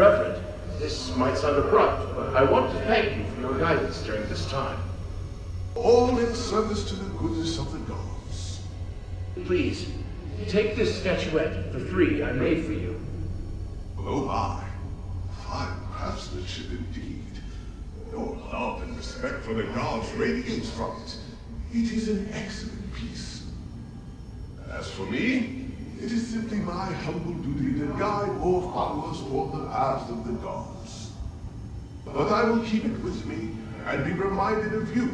Reverend, this might sound abrupt, but I want to thank you for your guidance during this time. All in service to the goodness of the gods. Please, take this statuette, the 3 I made for you. Oh my, fine craftsmanship indeed. Your love and respect for the gods radiates from it. It is an excellent piece. As for me, it is simply my humble duty to guide more followers toward the paths of the gods. But I will keep it with me and be reminded of you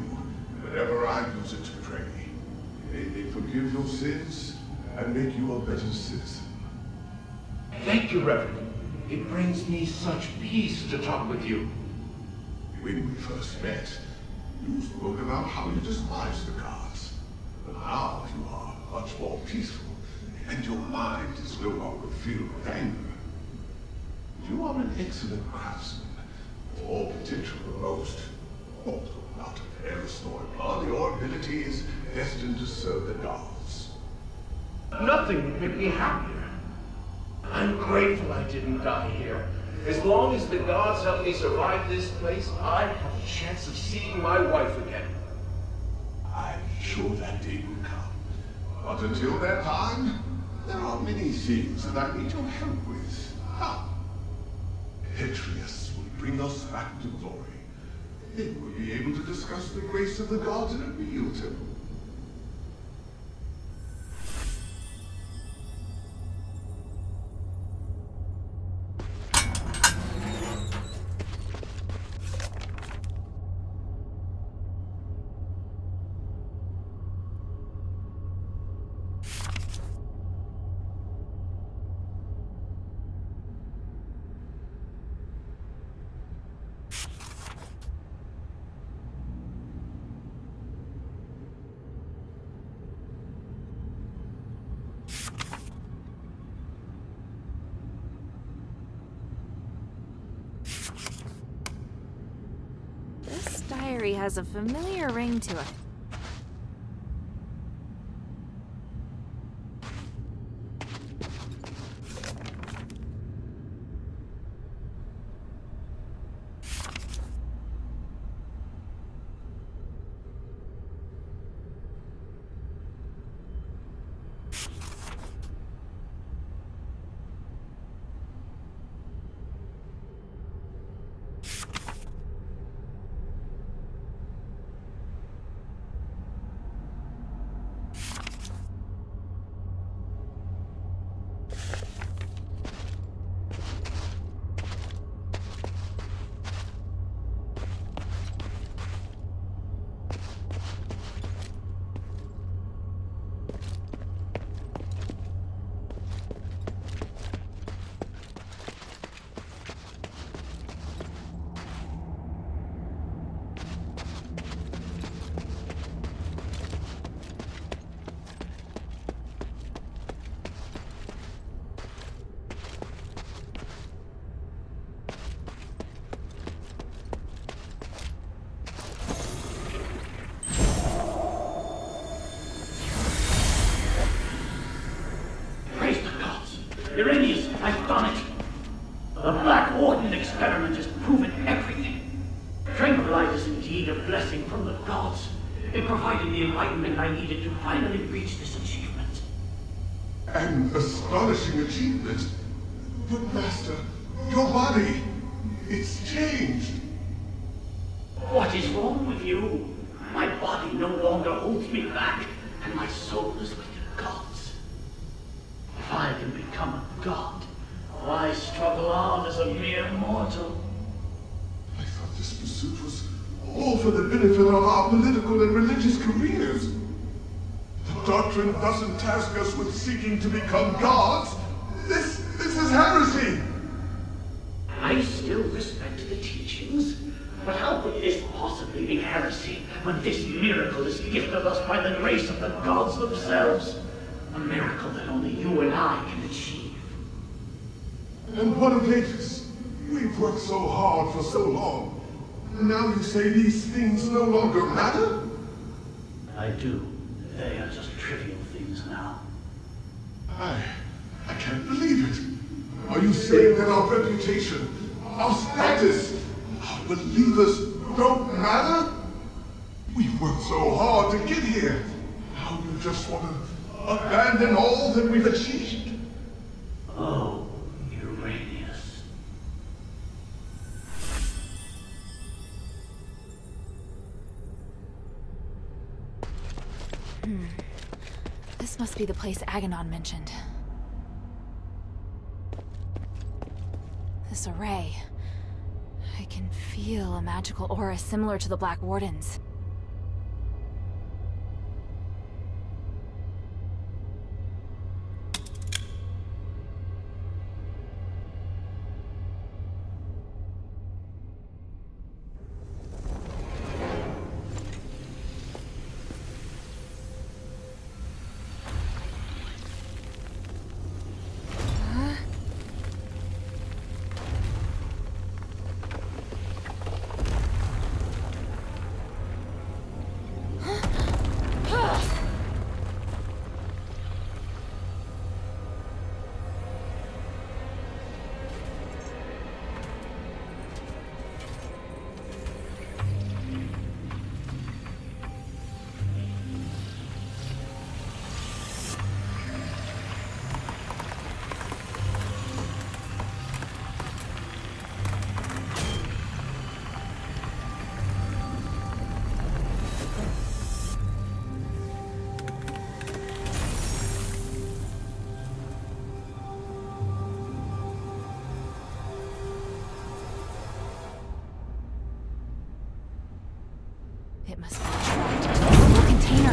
whenever I use it to pray. May they forgive your sins and make you a better citizen. Thank you, Reverend. It brings me such peace to talk with you. When we first met, you spoke about how you despise the gods. But now you are much more peaceful, and your mind is no longer filled with anger. You are an excellent craftsman, all potential to boast. Although not of heiress nor blood, your ability is destined to serve the gods. Nothing would make me happier. I'm grateful I didn't die here. As long as the gods help me survive this place, I have a chance of seeing my wife again. I'm sure that day will come. But until that time, there are many things that I need your help with. Atreus will bring us back to glory. Then we'll be able to discuss the grace of the gods in a real temple. Anbari has a familiar ring to it. I've done it. The Black Warden experiment has proven everything. Tranquilite is indeed a blessing from the gods. It provided the enlightenment I needed to finally reach this achievement. An astonishing achievement. But Master, your body, it's changed. What is wrong with you? My body no longer holds me back, and my soul is with the gods. If I can become a god, why struggle on as a mere mortal? I thought this pursuit was all for the benefit of our political and religious careers. The doctrine doesn't task us with seeking to become gods. This is heresy. I still respect the teachings, but how could this possibly be heresy when this miracle is gifted us by the grace of the gods themselves? A miracle that only you and I can achieve. And what of Aphes? We've worked so hard for so long. Now you say these things no longer matter? I do. They are just trivial things now. I can't believe it. Are you saying that our reputation, our status, our believers don't matter? We've worked so hard to get here. Now you just want to abandon all that we've achieved? Oh, Uranius. This must be the place Aganon mentioned. This array. I can feel a magical aura similar to the Black Warden's. It must be trapped in a little container.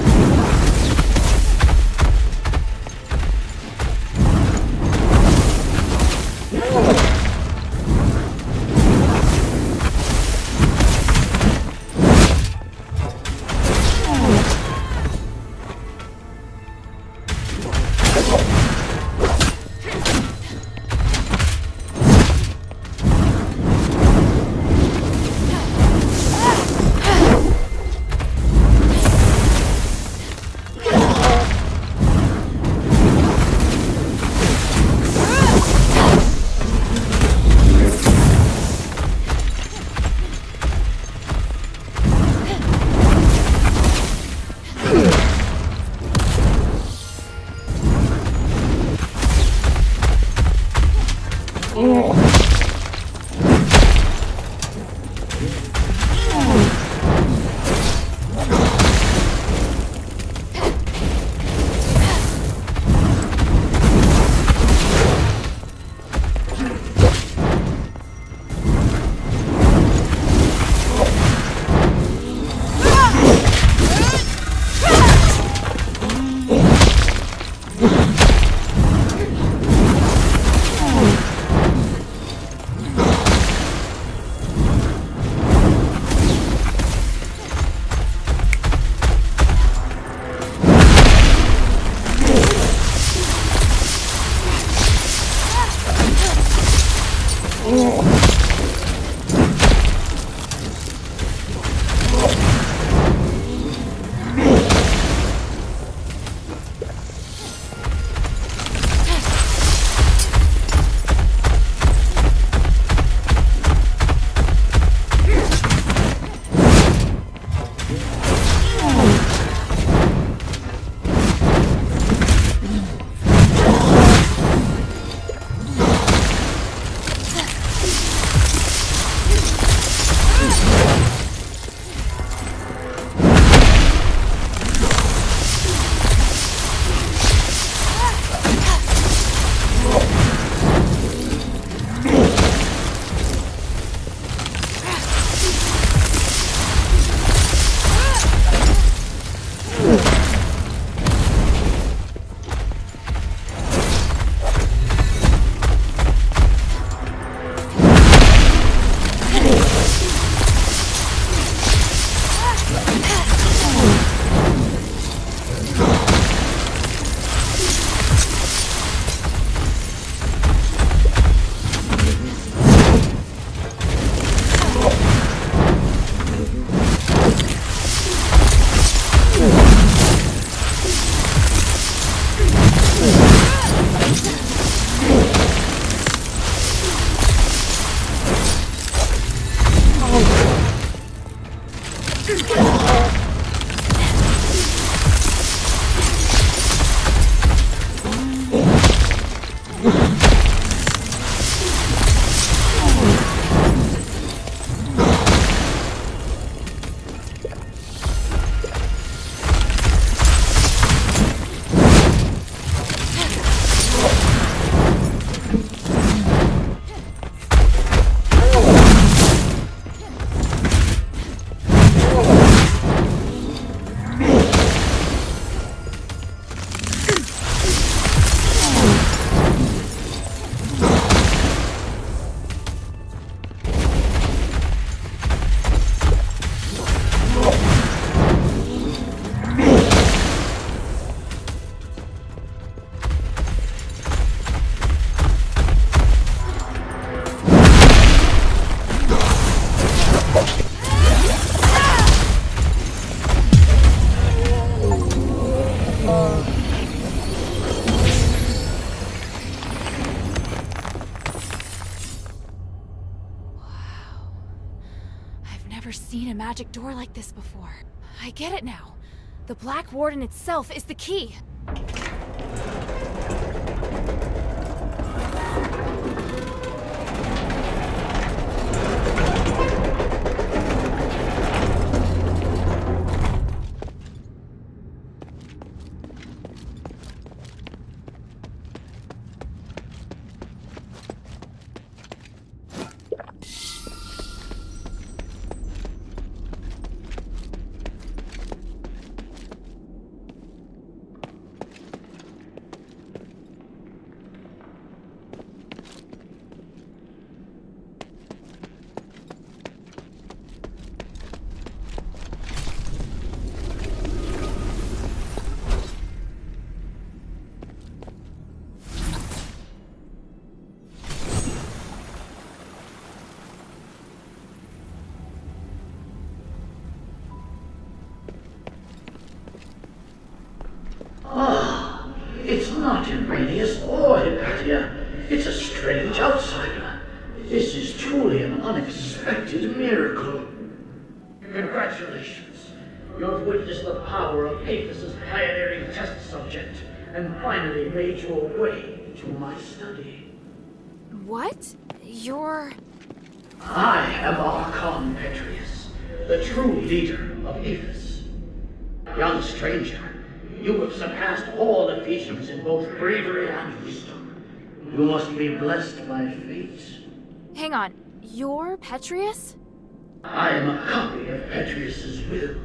seen a magic door like this before. I get it now. The Black Warden itself is the key. It's not Iranius or Hypatia. It's a strange outsider. This is truly an unexpected miracle. Congratulations. You have witnessed the power of Aphes' pioneering test subject, and finally made your way to my study. What? You're... I am Archon Petrius, the true leader of Aphes. Young stranger, you have surpassed all Ephesians in both bravery and wisdom. You must be blessed by fate. Hang on. You're Petrius? I am a copy of Petrius's will.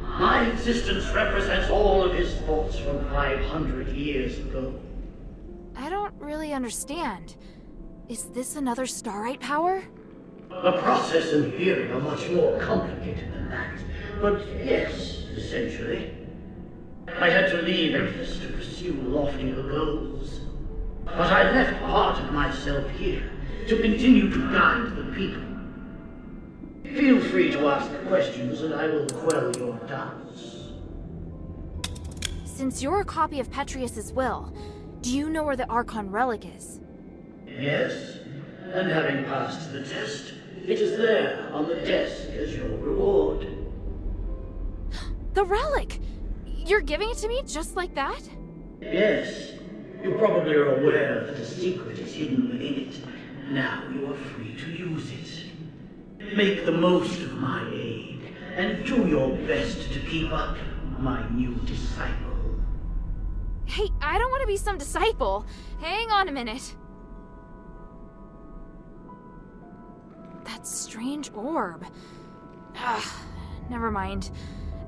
My existence represents all of his thoughts from 500 years ago. I don't really understand. Is this another Starite power? The process and theory are much more complicated than that. But yes, essentially. I had to leave Aphes to pursue loftier goals. But I left part of myself here to continue to guide the people. Feel free to ask questions and I will quell your doubts. Since you're a copy of Petrius's will, do you know where the Archon relic is? Yes, and having passed the test, it is there on the desk as your reward. The relic! You're giving it to me just like that? Yes. You probably are aware that a secret is hidden within it. Now you are free to use it. Make the most of my aid, and do your best to keep up, my new disciple. Hey, I don't want to be some disciple. Hang on a minute. That strange orb. Never mind.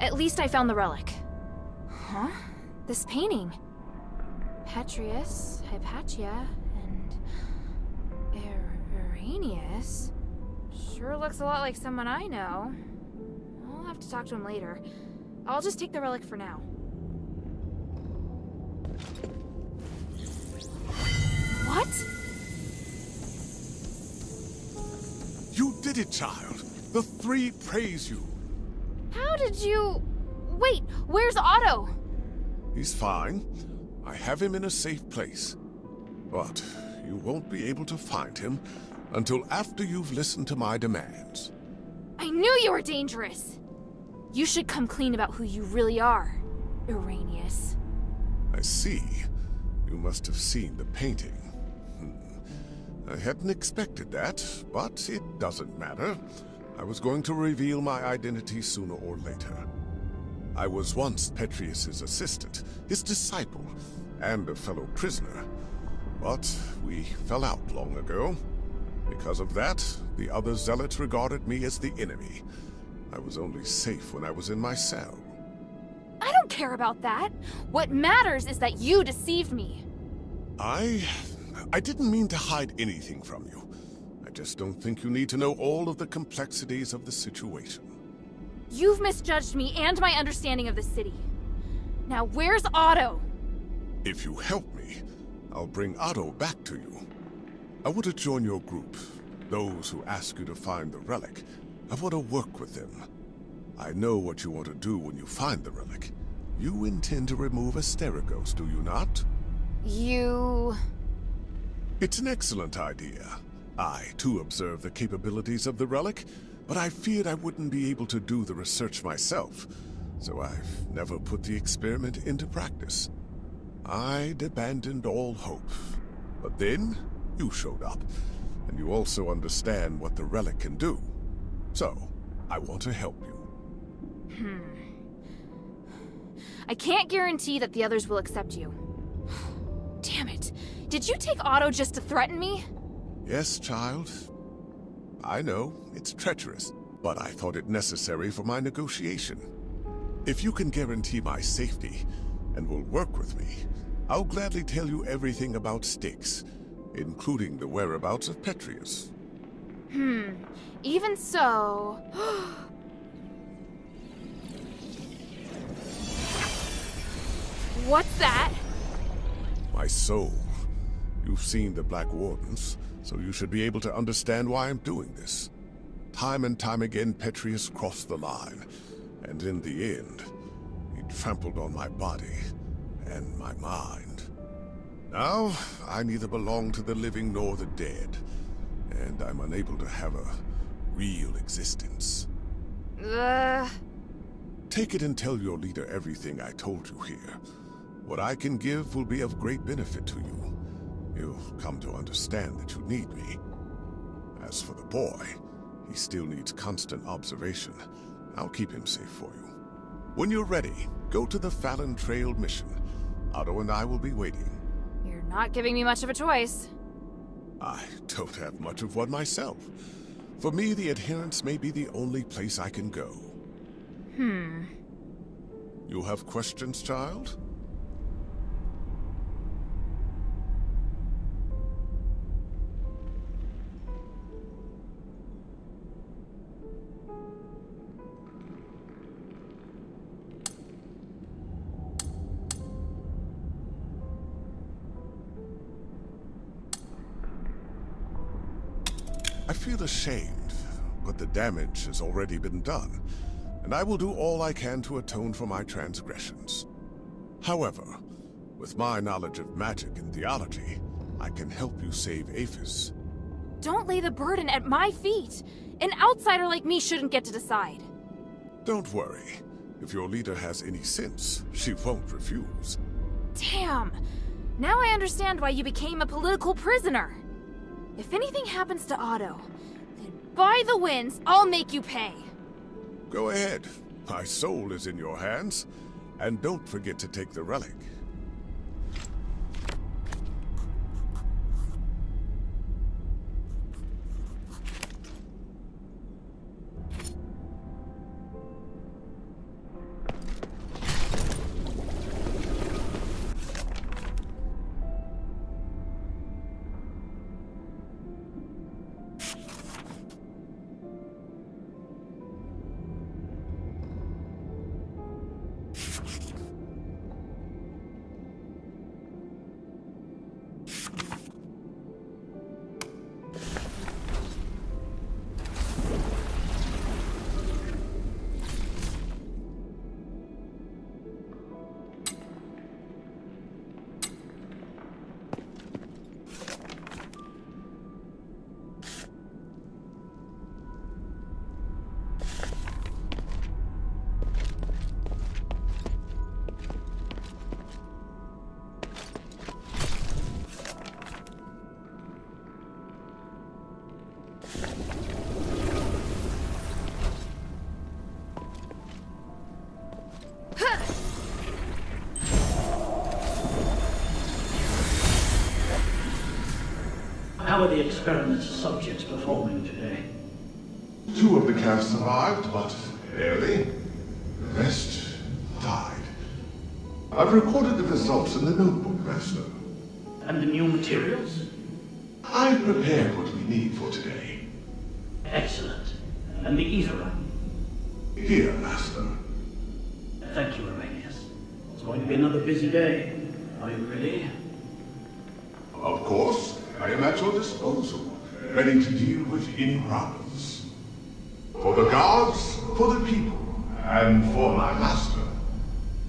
At least I found the relic. Huh? This painting. Petrius, Hypatia, and... Iranius? Sure looks a lot like someone I know. I'll have to talk to him later. I'll just take the relic for now. What? You did it, child. The three praise you. How did you... Wait, where's Otto? He's fine. I have him in a safe place. But you won't be able to find him until after you've listened to my demands. I knew you were dangerous! You should come clean about who you really are, Iranius. I see. You must have seen the painting. I hadn't expected that, but it doesn't matter. I was going to reveal my identity sooner or later. I was once Petrius's assistant, his disciple, and a fellow prisoner. But we fell out long ago. Because of that, the other zealots regarded me as the enemy. I was only safe when I was in my cell. I don't care about that. What matters is that you deceived me. I didn't mean to hide anything from you. I just don't think you need to know all of the complexities of the situation. You've misjudged me and my understanding of the city. Now where's Otto? If you help me, I'll bring Otto back to you. I want to join your group. Those who ask you to find the relic. I want to work with them. I know what you want to do when you find the relic. You intend to remove Asterigos, do you not? It's an excellent idea. I, too, observe the capabilities of the relic, but I feared I wouldn't be able to do the research myself, so I've never put the experiment into practice. I'd abandoned all hope. But then, you showed up, and you also understand what the relic can do. So, I want to help you. I can't guarantee that the others will accept you. Damn it. Did you take Otto just to threaten me? Yes, child. I know, it's treacherous, but I thought it necessary for my negotiation. If you can guarantee my safety, and will work with me, I'll gladly tell you everything about Styx, including the whereabouts of Petrius. Even so... What's that? My soul. You've seen the Black Wardens, so you should be able to understand why I'm doing this. Time and time again, Petrius crossed the line, and in the end, he trampled on my body and my mind. Now, I neither belong to the living nor the dead, and I'm unable to have a real existence. Take it and tell your leader everything I told you here. What I can give will be of great benefit to you. You'll come to understand that you need me. As for the boy, he still needs constant observation. I'll keep him safe for you. When you're ready, go to the Fallon Trail mission. Otto and I will be waiting. You're not giving me much of a choice. I don't have much of one myself. For me, the Adherents may be the only place I can go. You have questions, child? I feel ashamed, but the damage has already been done, and I will do all I can to atone for my transgressions. However, with my knowledge of magic and theology, I can help you save Aphes. Don't lay the burden at my feet. An outsider like me shouldn't get to decide. Don't worry. If your leader has any sense, she won't refuse. Damn! Now I understand why you became a political prisoner. If anything happens to Otto, then by the winds, I'll make you pay. Go ahead. My soul is in your hands. And don't forget to take the relic. How are the experiment's subjects performing today? 2 of the calves survived, but barely. The rest died. I've recorded the results in the notebook, Master. And the new materials? I've prepared what we need for today. Excellent. And the ether? Here, Master. Thank you, Arrhenius. It's going to be another busy day. Are you ready? Of course. I am at your disposal, ready to deal with any problems. For the gods, for the people, and for my master.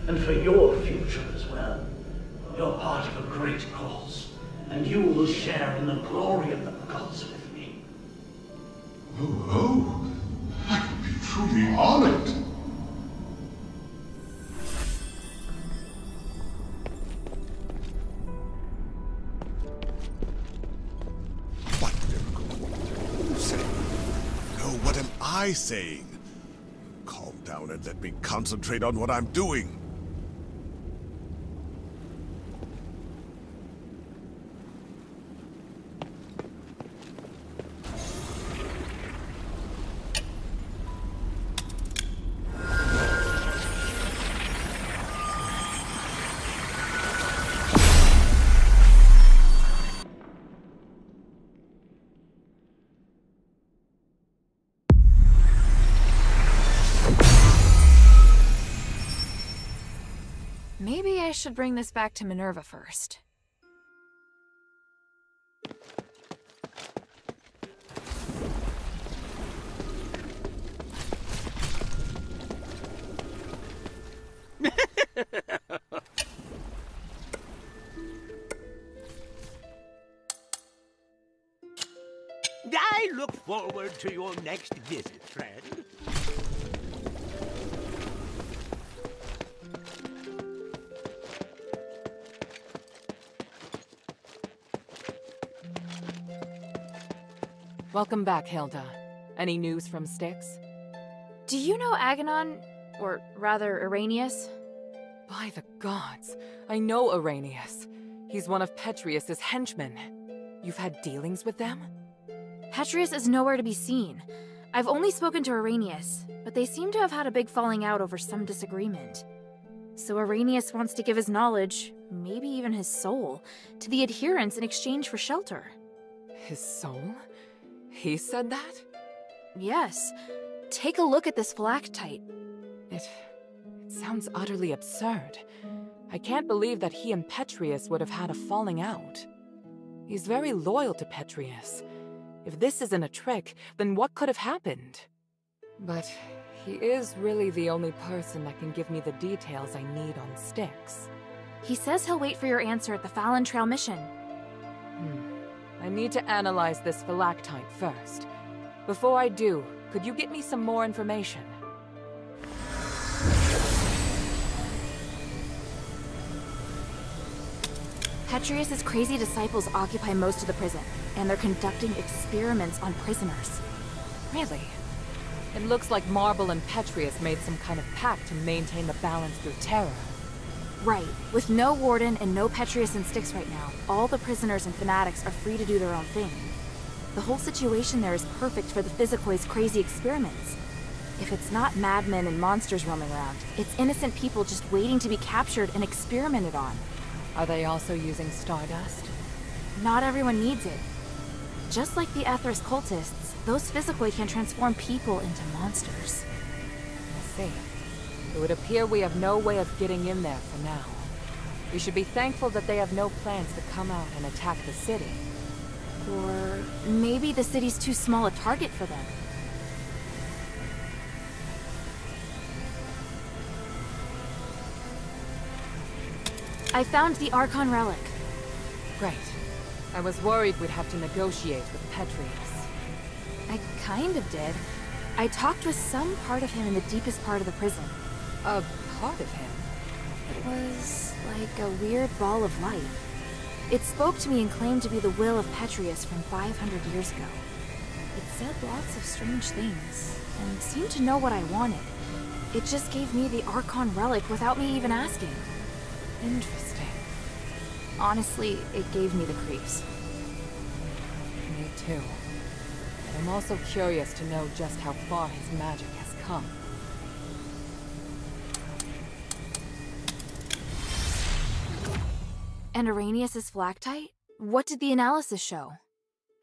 And for your future as well. You're part of a great cause, and you will share in the glory of the gods with me. Oh, truly honored. What miracle? What are you saying? No, what am I saying? Calm down and let me concentrate on what I'm doing. Maybe I should bring this back to Minerva first. I look forward to your next visit, friend. Welcome back, Hilda. Any news from Styx? Do you know Aganon? Or rather, Arrhenius? By the gods, I know Arrhenius. He's one of Petrius's henchmen. You've had dealings with them? Petrius is nowhere to be seen. I've only spoken to Arrhenius, but they seem to have had a big falling out over some disagreement. So Arrhenius wants to give his knowledge, maybe even his soul, to the adherents in exchange for shelter. His soul? He said that? Yes. Take a look at this phylactite. It sounds utterly absurd. I can't believe that he and Petrius would have had a falling out. He's very loyal to Petrius. If this isn't a trick, then what could have happened? But he is really the only person that can give me the details I need on Styx. He says he'll wait for your answer at the Fallon Trail mission. I need to analyze this phylactite first. Before I do, could you get me some more information? Petrius's crazy disciples occupy most of the prison, and they're conducting experiments on prisoners. Really? It looks like Marble and Petrius made some kind of pact to maintain the balance through terror. Right. With no warden and no Petrius and Styx right now, all the prisoners and fanatics are free to do their own thing. The whole situation there is perfect for the Physicoid's crazy experiments. If it's not madmen and monsters roaming around, it's innocent people just waiting to be captured and experimented on. Are they also using stardust? Not everyone needs it. Just like the Atheris cultists, those Physicoid can transform people into monsters. I see. It would appear we have no way of getting in there for now. We should be thankful that they have no plans to come out and attack the city. Or maybe the city's too small a target for them. I found the Archon relic. Great. I was worried we'd have to negotiate with Petrius. I kind of did. I talked with some part of him in the deepest part of the prison. A part of him? It was like a weird ball of light. It spoke to me and claimed to be the will of Petrius from 500 years ago. It said lots of strange things, and seemed to know what I wanted. It just gave me the Archon relic without me even asking. Interesting. Honestly, it gave me the creeps. Me too. But I'm also curious to know just how far his magic has come. And Arrhenius' phylactite? What did the analysis show?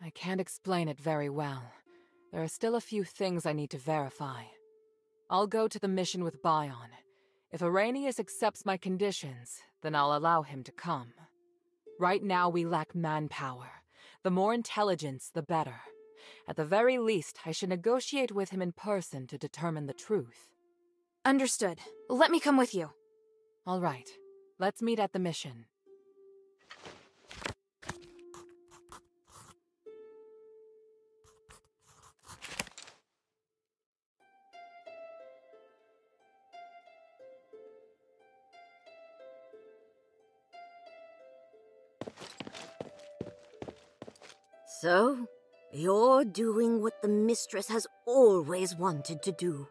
I can't explain it very well. There are still a few things I need to verify. I'll go to the mission with Bion. If Arrhenius accepts my conditions, then I'll allow him to come. Right now we lack manpower. The more intelligence, the better. At the very least, I should negotiate with him in person to determine the truth. Understood. Let me come with you. All right. Let's meet at the mission. So, you're doing what the mistress has always wanted to do.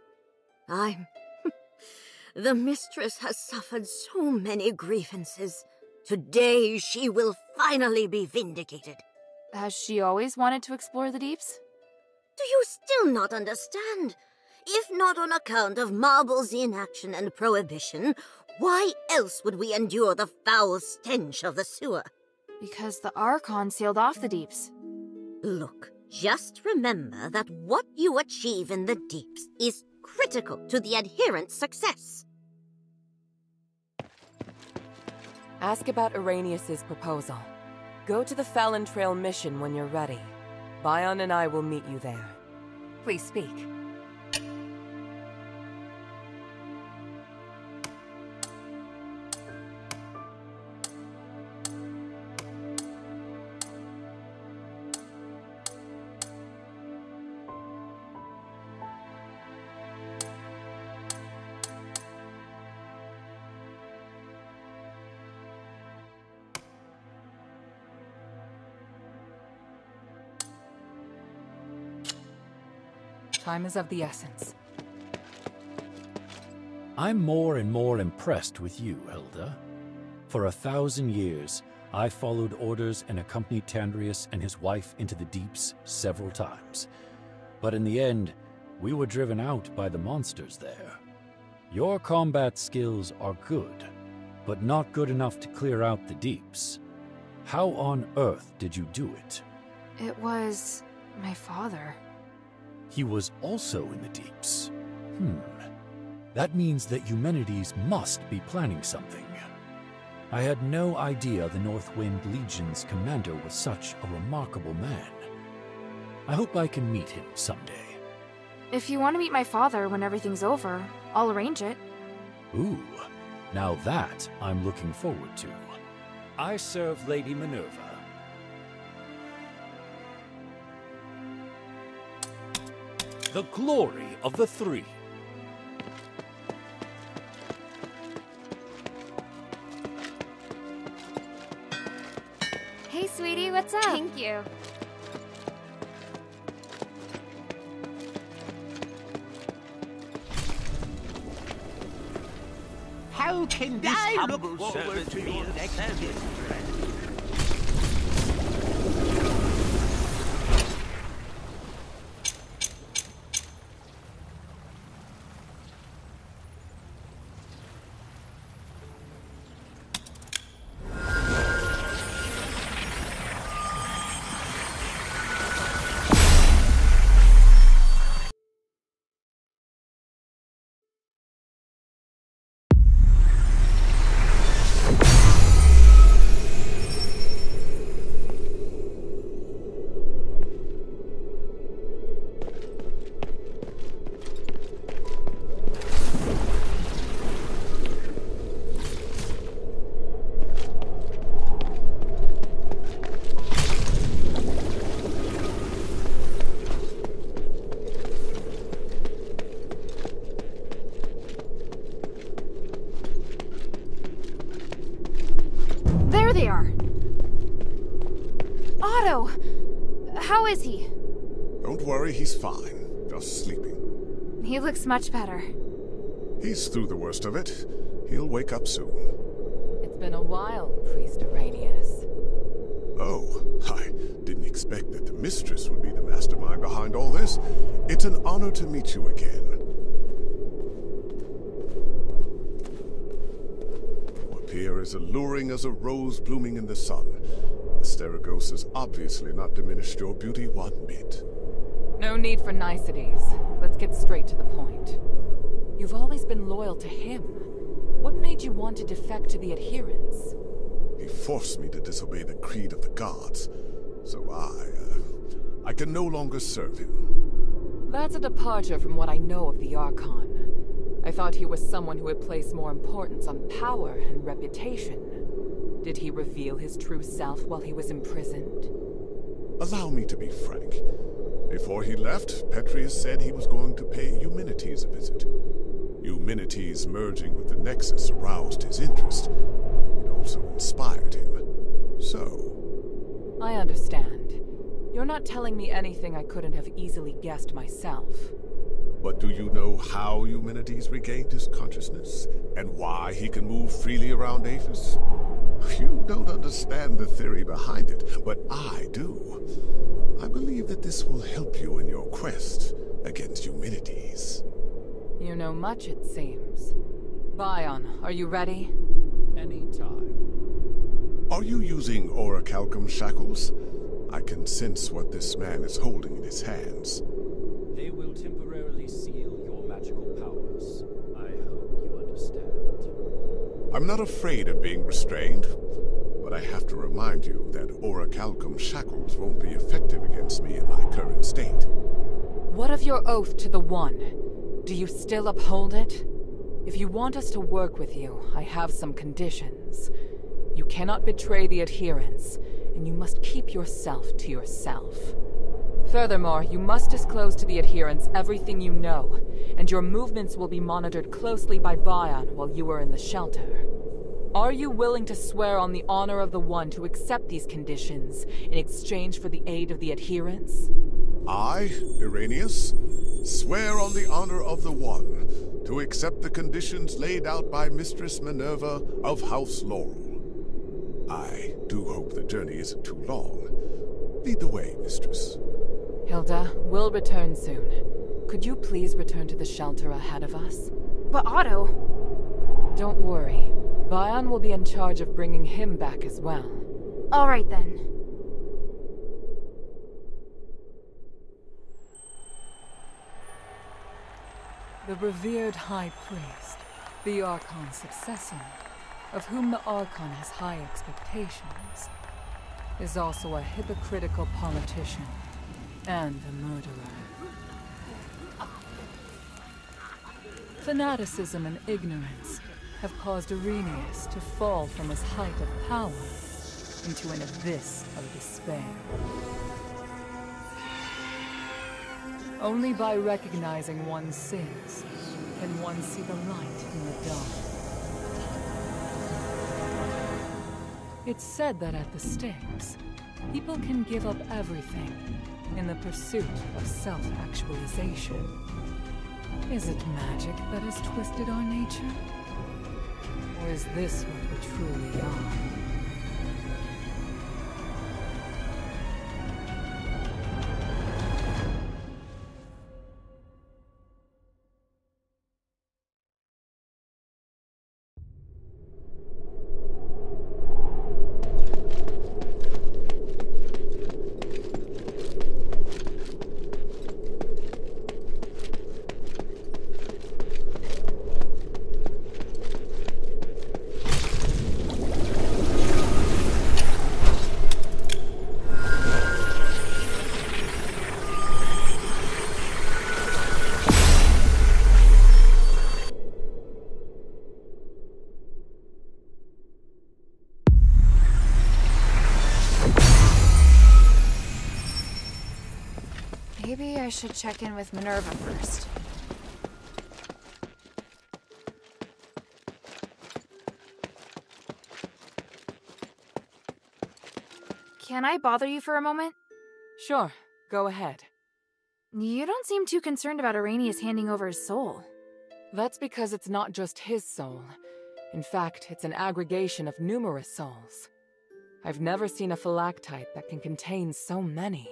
The mistress has suffered so many grievances. Today she will finally be vindicated. Has she always wanted to explore the deeps? Do you still not understand? If not on account of Marble's inaction and prohibition, why else would we endure the foul stench of the sewer? Because the Archon sealed off the deeps. Look, just remember that what you achieve in the deeps is critical to the adherent's success. Ask about Arrhenius's proposal. Go to the Fallon Trail mission when you're ready. Bion and I will meet you there. Please speak. Time is of the essence. I'm more and more impressed with you, Hilda. For 1,000 years, I followed orders and accompanied Tandrius and his wife into the deeps several times. But in the end, we were driven out by the monsters there. Your combat skills are good, but not good enough to clear out the deeps. How on earth did you do it? It was my father. He was also in the deeps. That means that Eumenides must be planning something. I had no idea the Northwind Legion's commander was such a remarkable man. I hope I can meet him someday. If you want to meet my father when everything's over, I'll arrange it. Ooh, now that I'm looking forward to. I serve Lady Minerva. The glory of the three. Hey, sweetie, what's up? Thank you. How can this I look humble forward servant to be your of next service? visit. How is he? Don't worry, he's fine. Just sleeping. He looks much better. He's through the worst of it. He'll wake up soon. It's been a while, Priest Arrhenius. Oh, I didn't expect that the mistress would be the mastermind behind all this. It's an honor to meet you again. You appear as alluring as a rose blooming in the sun. Asterigos has obviously not diminished your beauty one bit. No need for niceties. Let's get straight to the point. You've always been loyal to him. What made you want to defect to the adherents? He forced me to disobey the creed of the gods, so I can no longer serve him. That's a departure from what I know of the Archon. I thought he was someone who would place more importance on power and reputation. Did he reveal his true self while he was imprisoned? Allow me to be frank. Before he left, Petrius said he was going to pay Eumenides a visit. Eumenides merging with the Nexus aroused his interest. It also inspired him. So... I understand. You're not telling me anything I couldn't have easily guessed myself. But do you know how Eumenides regained his consciousness? And why he can move freely around Aphes? You don't understand the theory behind it, but I do. I believe that this will help you in your quest against Eumenides. You know much, it seems. Bion, are you ready? Anytime. Are you using orichalcum shackles? I can sense what this man is holding in his hands. They will temporarily seal your magical powers. I hope you understand. I'm not afraid of being restrained, but I have to remind you that orichalcum shackles won't be effective against me in my current state. What of your oath to the One? Do you still uphold it? If you want us to work with you, I have some conditions. You cannot betray the adherents, and you must keep yourself to yourself. Furthermore, you must disclose to the adherents everything you know, and your movements will be monitored closely by Bion while you are in the shelter. Are you willing to swear on the honor of the One to accept these conditions in exchange for the aid of the adherents? I, Irenaeus, swear on the honor of the One to accept the conditions laid out by Mistress Minerva of House Laurel. I do hope the journey isn't too long. Lead the way, Mistress. Hilda, we'll return soon. Could you please return to the shelter ahead of us? But Otto... Don't worry. Bion will be in charge of bringing him back as well. All right then. The revered High Priest, the Archon's successor, of whom the Archon has high expectations, is also a hypocritical politician and a murderer. Fanaticism and ignorance have caused Irenaeus to fall from his height of power into an abyss of despair. Only by recognizing one's sins can one see the light in the dark. It's said that at the stakes, people can give up everything in the pursuit of self-actualization. Is it magic that has twisted our nature? Or is this what we truly are? Maybe I should check in with Minerva first. Can I bother you for a moment? Sure, go ahead. You don't seem too concerned about Irenaeus handing over his soul. That's because it's not just his soul. In fact, it's an aggregation of numerous souls. I've never seen a phylactite that can contain so many.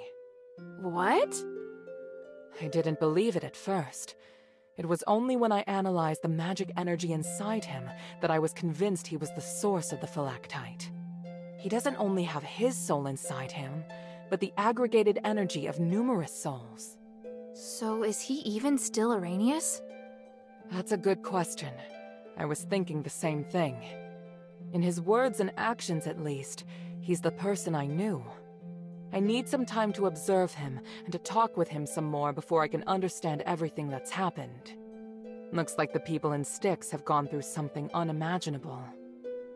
What? I didn't believe it at first. It was only when I analyzed the magic energy inside him that I was convinced he was the source of the phylactite. He doesn't only have his soul inside him, but the aggregated energy of numerous souls. So is he even still Irenaeus? That's a good question. I was thinking the same thing. In his words and actions at least, he's the person I knew. I need some time to observe him and to talk with him some more before I can understand everything that's happened. Looks like the people in Styx have gone through something unimaginable.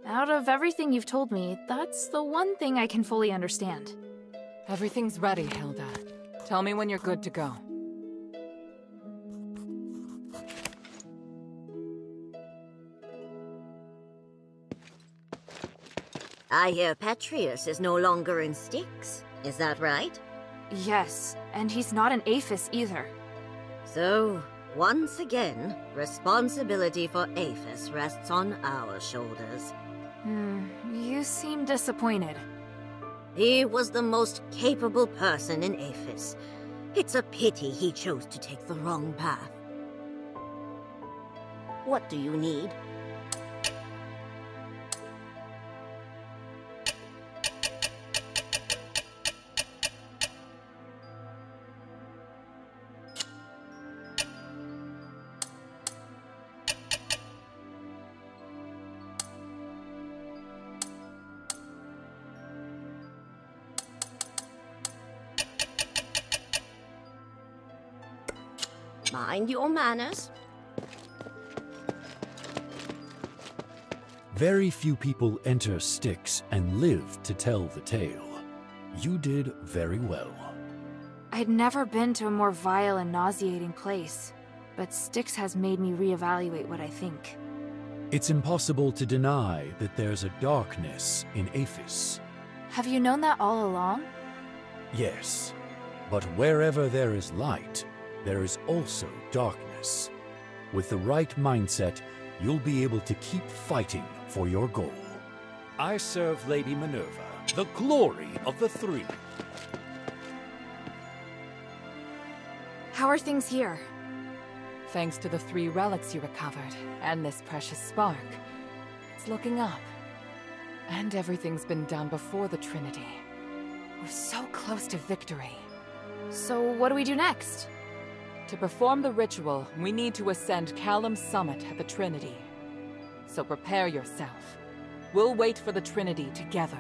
Out of everything you've told me, that's the one thing I can fully understand. Everything's ready, Hilda. Tell me when you're good to go. I hear Petrius is no longer in Styx. Is that right? Yes, and he's not an Aphes either. So, once again, responsibility for Aphes rests on our shoulders. You seem disappointed. He was the most capable person in Aphes. It's a pity he chose to take the wrong path. What do you need? Mind your manners. Very few people enter Styx and live to tell the tale. You did very well. I'd never been to a more vile and nauseating place, but Styx has made me reevaluate what I think. It's impossible to deny that there's a darkness in Aphes. Have you known that all along? Yes, but wherever there is light, there is also darkness. With the right mindset, you'll be able to keep fighting for your goal. I serve Lady Minerva, the glory of the Three. How are things here? Thanks to the 3 relics you recovered, and this precious spark, it's looking up. And everything's been done before the Trinity. We're so close to victory. So what do we do next? To perform the ritual, we need to ascend Callum's summit at the Trinity. So prepare yourself. We'll wait for the Trinity together.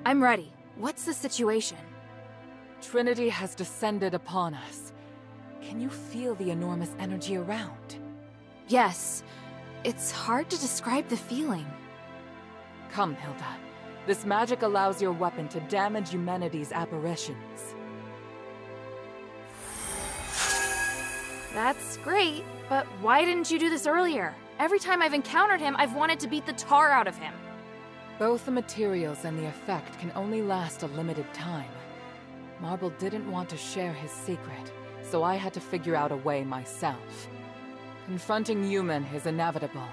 I'm ready. What's the situation? Trinity has descended upon us. Can you feel the enormous energy around? Yes. It's hard to describe the feeling. Come, Hilda. This magic allows your weapon to damage humanity's apparitions. That's great, but why didn't you do this earlier? Every time I've encountered him, I've wanted to beat the tar out of him. Both the materials and the effect can only last a limited time. Marble didn't want to share his secret, so I had to figure out a way myself. Confronting human is inevitable.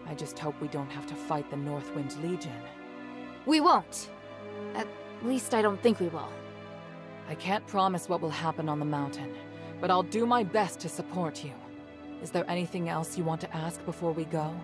I just hope we don't have to fight the Northwind Legion. We won't. At least I don't think we will. I can't promise what will happen on the mountain, but I'll do my best to support you. Is there anything else you want to ask before we go?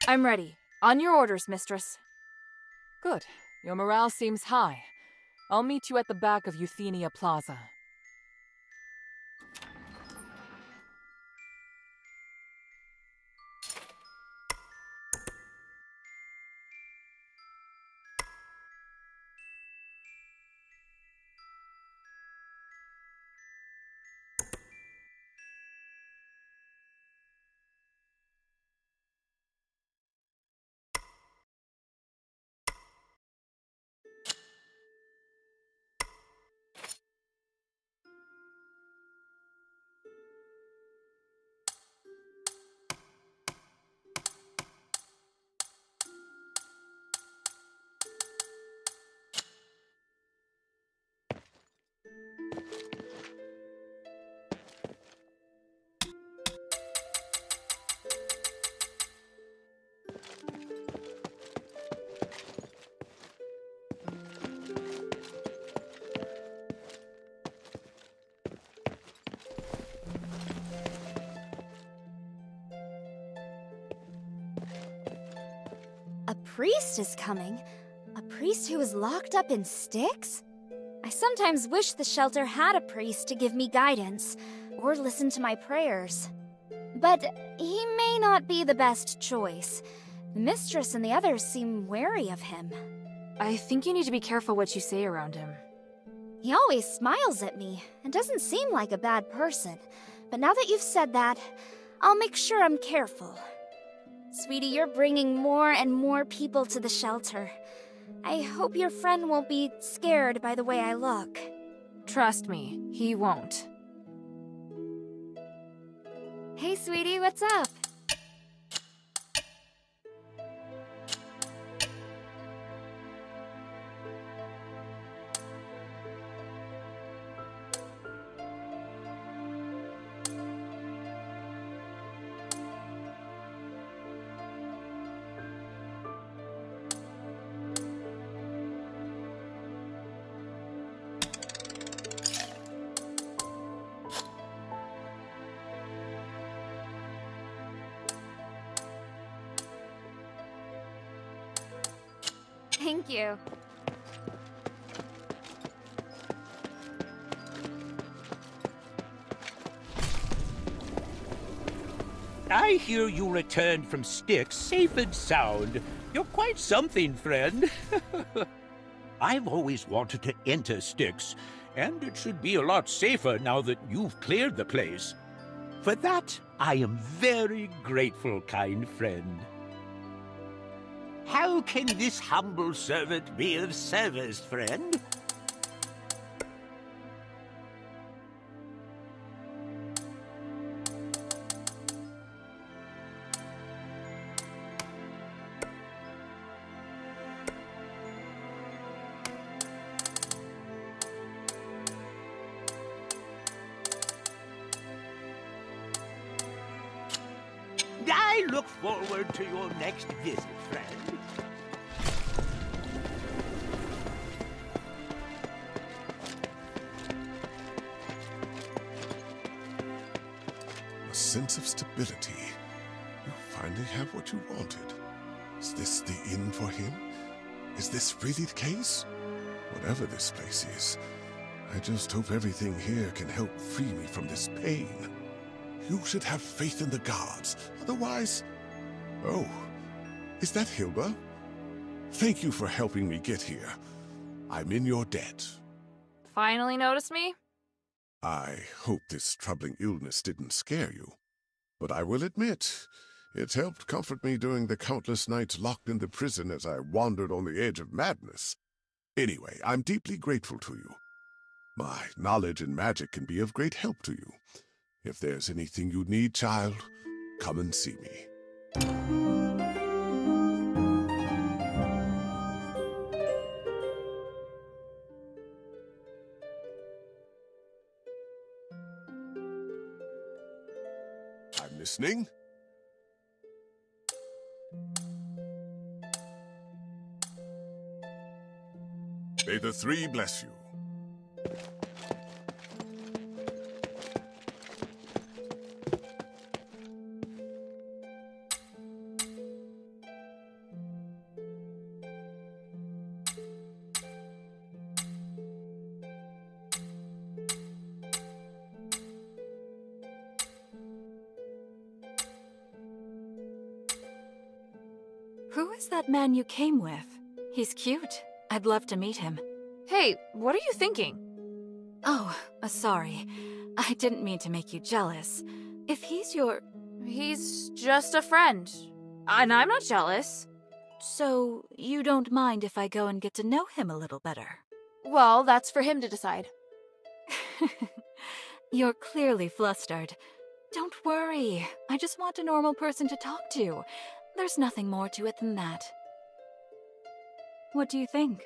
I'm ready. On your orders, mistress. Good. Your morale seems high. I'll meet you at the back of Euthenia Plaza. A priest is coming? A priest who is locked up in sticks? I sometimes wish the shelter had a priest to give me guidance, or listen to my prayers. But he may not be the best choice. The mistress and the others seem wary of him. I think you need to be careful what you say around him. He always smiles at me, and doesn't seem like a bad person. But now that you've said that, I'll make sure I'm careful. Sweetie, you're bringing more and more people to the shelter. I hope your friend won't be scared by the way I look. Trust me, he won't. Hey, sweetie, what's up? Thank you. I hear you returned from Styx safe and sound. You're quite something, friend. I've always wanted to enter Styx, and it should be a lot safer now that you've cleared the place. For that, I am very grateful, kind friend. How can this humble servant be of service, friend? I look forward to your next visit, friend. A sense of stability. You finally have what you wanted. Is this the inn for him? Is this really the case? Whatever this place is, I just hope everything here can help free me from this pain. You should have faith in the gods, otherwise... Oh, is that Hilda? Thank you for helping me get here. I'm in your debt. Finally noticed me? I hope this troubling illness didn't scare you. But I will admit, it helped comfort me during the countless nights locked in the prison as I wandered on the edge of madness. Anyway, I'm deeply grateful to you. My knowledge in magic can be of great help to you. If there's anything you need, child, come and see me. I'm listening. May the three bless you. Who is that man you came with? He's cute. I'd love to meet him. Hey, what are you thinking? Oh, sorry. I didn't mean to make you jealous. If he's your... He's just a friend. And I'm not jealous. So, you don't mind if I go and get to know him a little better? Well, that's for him to decide. You're clearly flustered. Don't worry. I just want a normal person to talk to. There's nothing more to it than that. What do you think?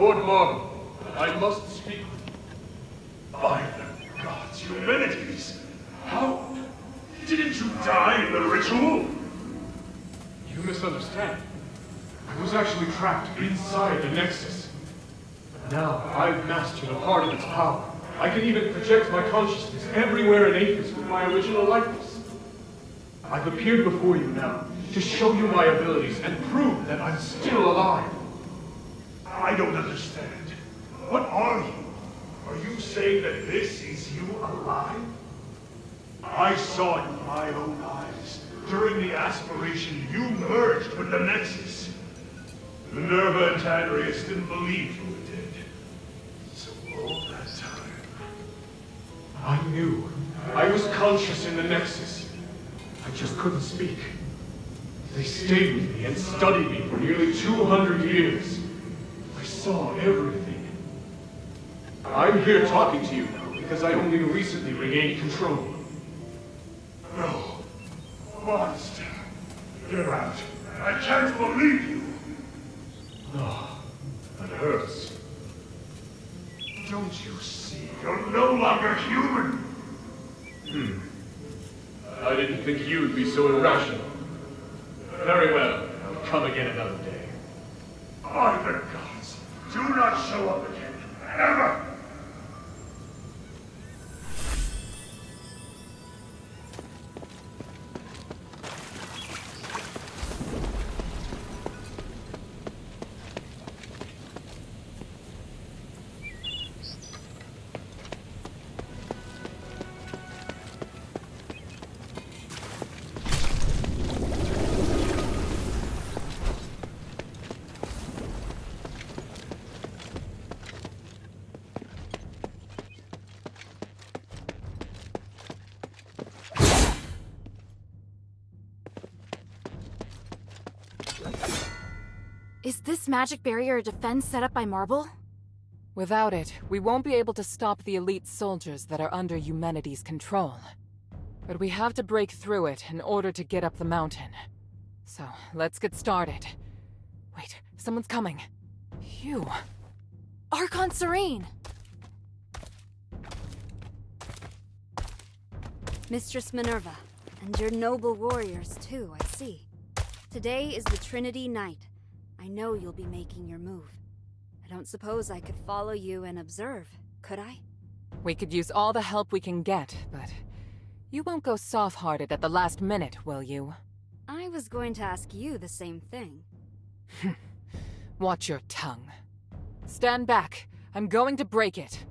Lord Marble, I must speak. By the gods, Eumenides! How? Didn't you die in the ritual? You misunderstand. I was actually trapped inside the Nexus. But now I've mastered a part of its power. I can even project my consciousness everywhere in Aphes with my original likeness. I've appeared before you now to show you my abilities and prove that I'm still alive. I don't understand. What are you? Are you saying that this is you alive? I saw it with my own eyes. During the aspiration, you merged with the Nexus. Minerva and Tynerius didn't believe you were dead. So all that time... I knew. I was conscious in the Nexus. I just couldn't speak. They stayed with me and studied me for nearly 200 years. I saw everything. I'm here talking to you now because I only recently regained control. No. Monster. Get out. I can't believe you. No, that hurts. Don't you see? You're no longer human. I didn't think you'd be so irrational. Very well. I'll come again another day. By the gods, do not show up again. Ever! Is this magic barrier a defense set up by Marble? Without it, we won't be able to stop the elite soldiers that are under Eumenides' control. But we have to break through it in order to get up the mountain. So, let's get started. Wait, someone's coming. Phew. Archon Serene! Mistress Minerva, and your noble warriors too, I see. Today is the Trinity Night. I know you'll be making your move. I don't suppose I could follow you and observe, could I? We could use all the help we can get, but you won't go soft-hearted at the last minute, will you? I was going to ask you the same thing. Watch your tongue. Stand back. I'm going to break it.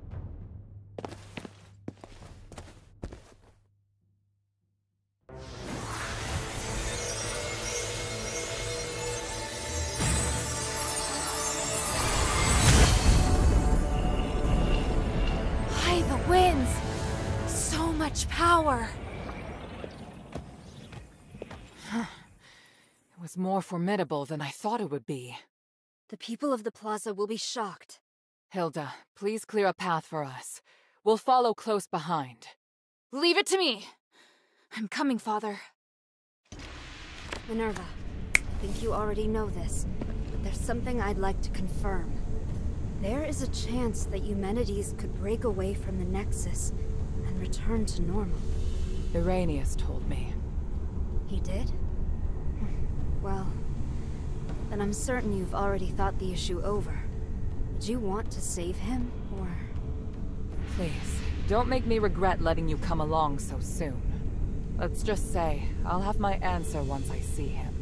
By the winds! So much power! It was more formidable than I thought it would be. The people of the plaza will be shocked. Hilda, please clear a path for us. We'll follow close behind. Leave it to me! I'm coming, Father. Minerva, I think you already know this, but there's something I'd like to confirm. There is a chance that Eumenides could break away from the Nexus and return to normal. Irenaeus told me. He did? Well, then I'm certain you've already thought the issue over. Would you want to save him, or...? Please, don't make me regret letting you come along so soon. Let's just say, I'll have my answer once I see him.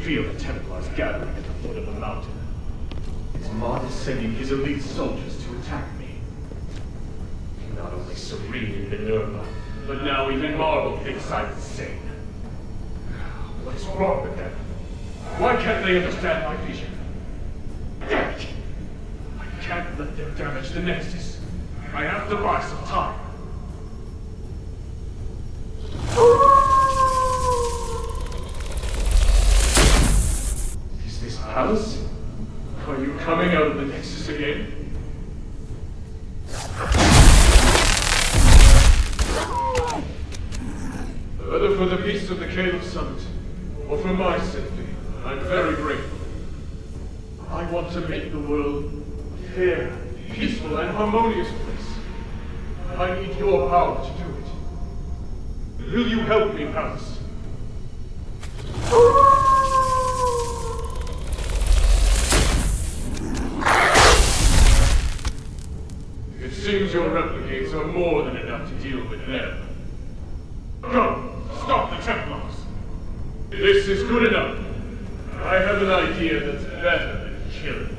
Feel the Templars gathering at the foot of the mountain. Mod is sending his elite soldiers to attack me. Not only Serene and Minerva, but now even Marble thinks I'm insane. What's wrong with them? Why can't they understand my vision? Damn it! I can't let them damage the Nexus. I have to buy some time. Alice? Are you coming out of the Nexus again? Whether for the peace of the Caleb Summit, or for my safety, I'm very grateful. I want to make the world a fair, peaceful, and harmonious place. I need your power to do it. Will you help me, Alice? It seems your replicates are more than enough to deal with them. Go! Stop the Templars! This is good enough. I have an idea that's better than killing them.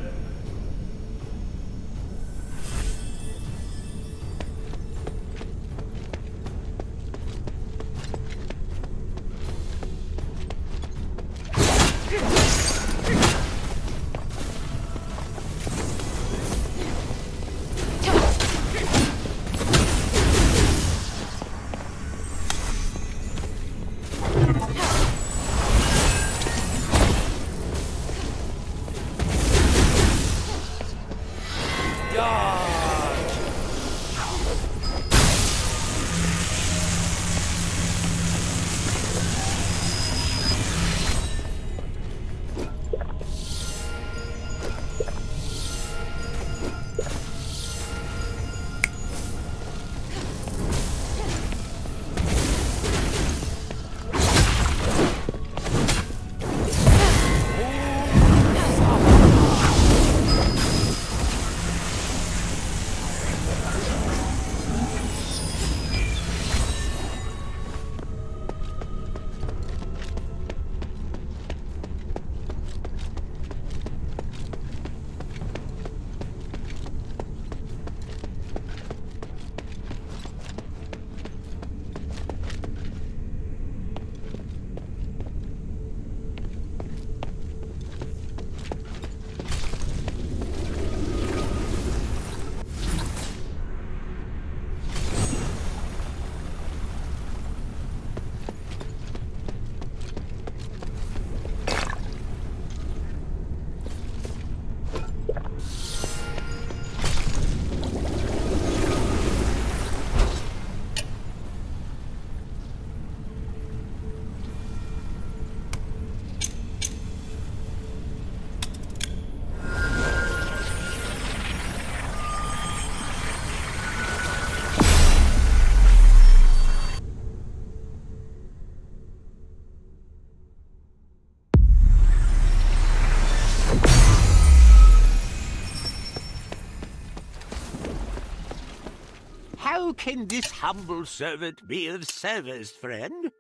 can this humble servant be of service, friend?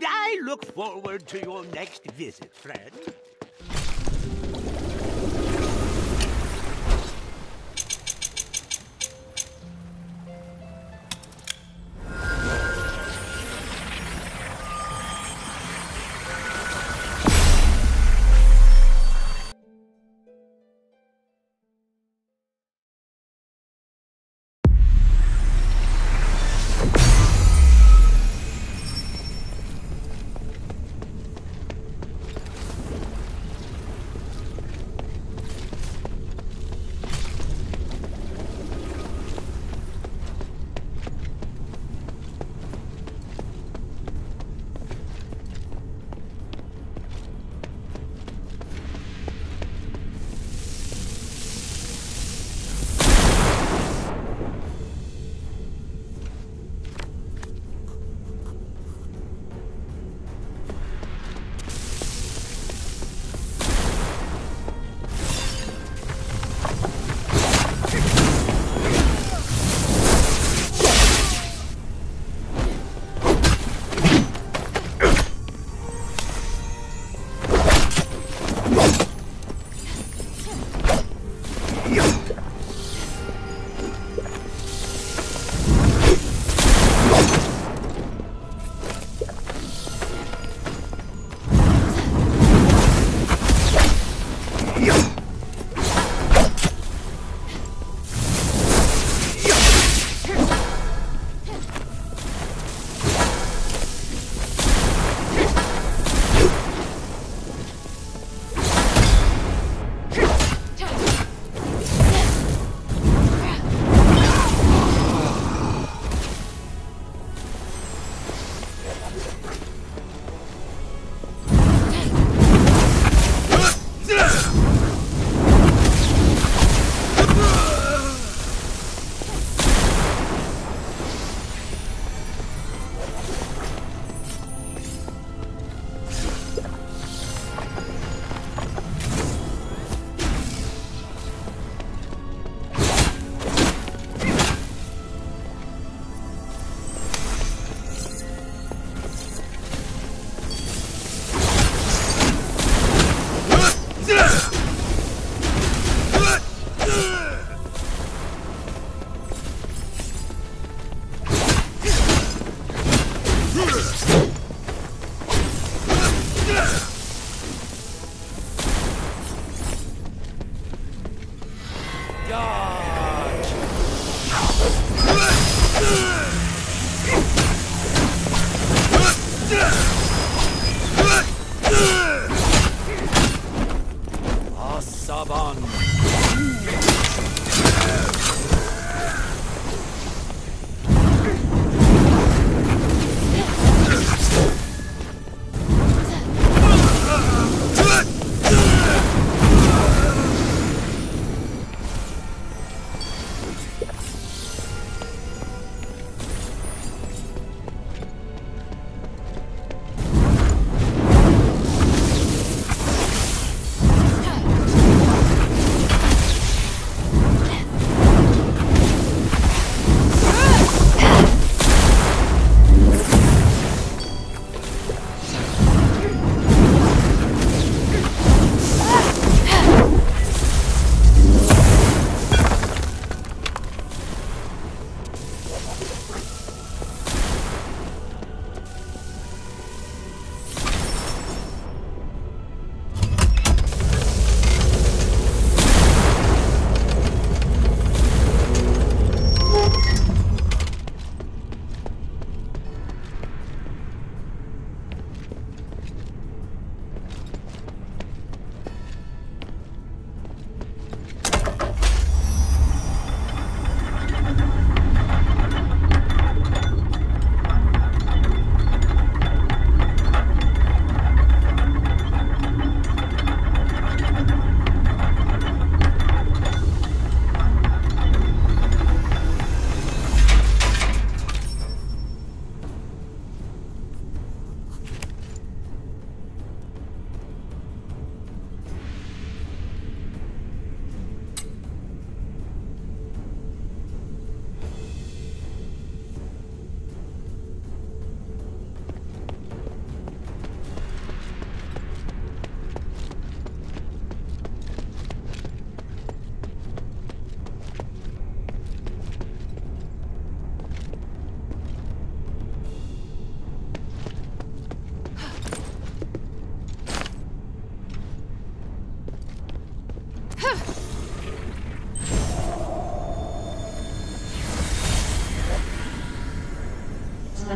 I look forward to your next visit, friend.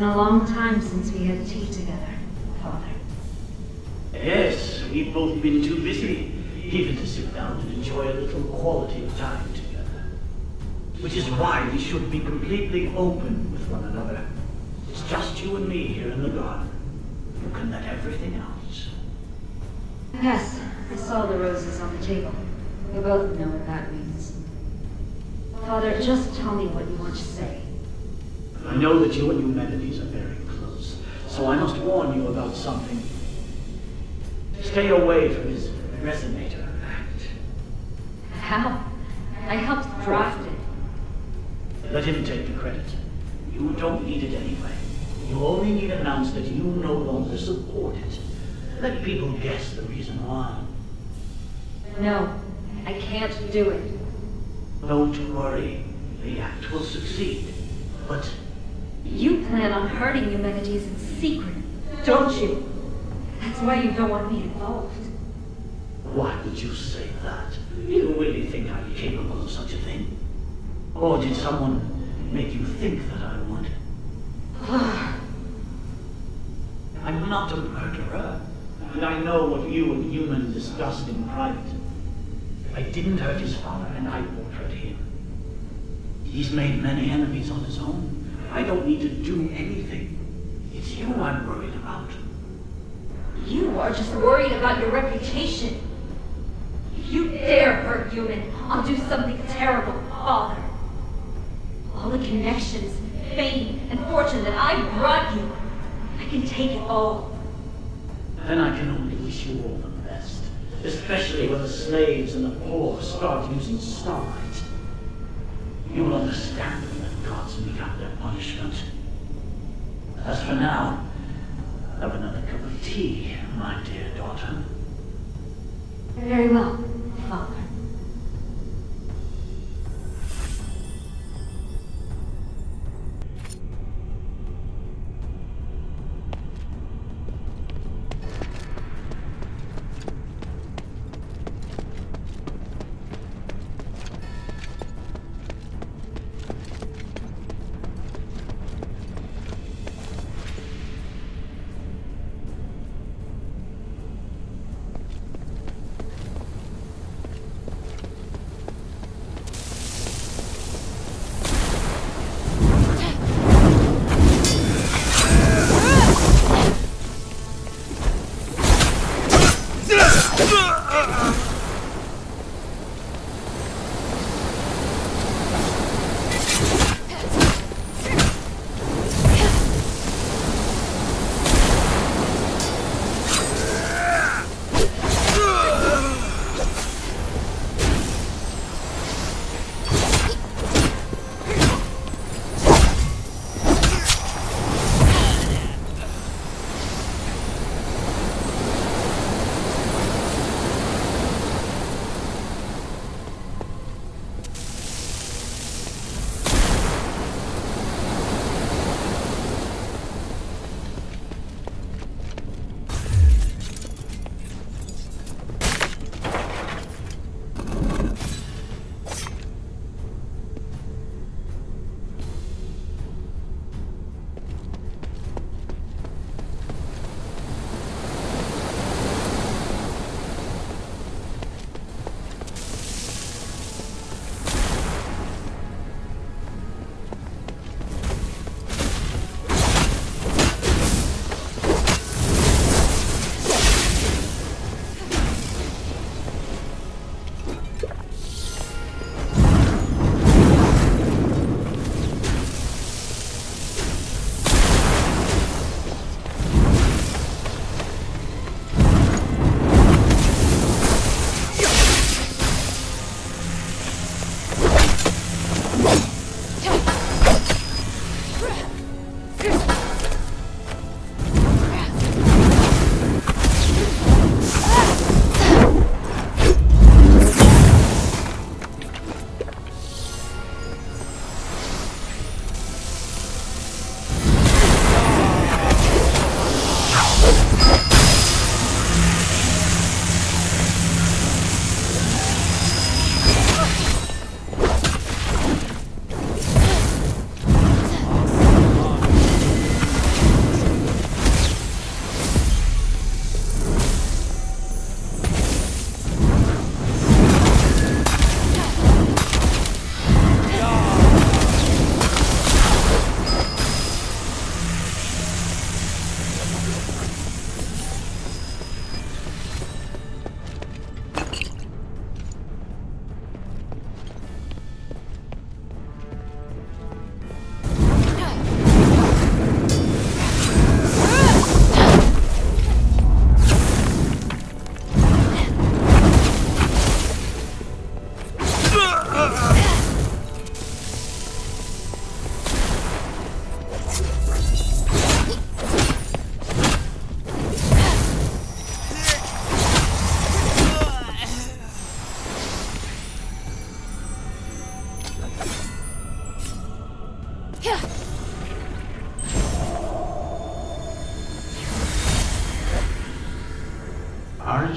been a long time since we had tea together, Father. Yes, we've both been too busy even to sit down and enjoy a little quality time together. Which is why we should be completely open with one another. It's just you and me here in the garden. You can let everything out. Yes, I saw the roses on the table. We both know what that means. Father, just tell me what you want to say. I know that you and Eumenides are very close, so I must warn you about something. Stay away from his resonator act. How? I helped draft it. Let him take the credit. You don't need it anyway. You only need to announce that you no longer support it. Let people guess the reason why. No, I can't do it. Don't worry. The act will succeed. But you plan on hurting Eumenides in secret, don't you? That's why you don't want me involved. Why would you say that? You really think I'm capable of such a thing? Or did someone make you think that I would? I'm not a murderer. And I know what you and humans discussed in private. I didn't hurt his father, and I won't hurt him. He's made many enemies on his own. I don't need to do anything. It's you I'm worried about. You are just worried about your reputation. If you dare hurt human, I'll do something terrible, Father. All the connections, fame, and fortune that I brought you, I can take it all. Then I can only wish you all the best, especially when the slaves and the poor start using starlight. You'll understand when the gods mete out their punishment. As for now, have another cup of tea, my dear daughter. Very well, Father.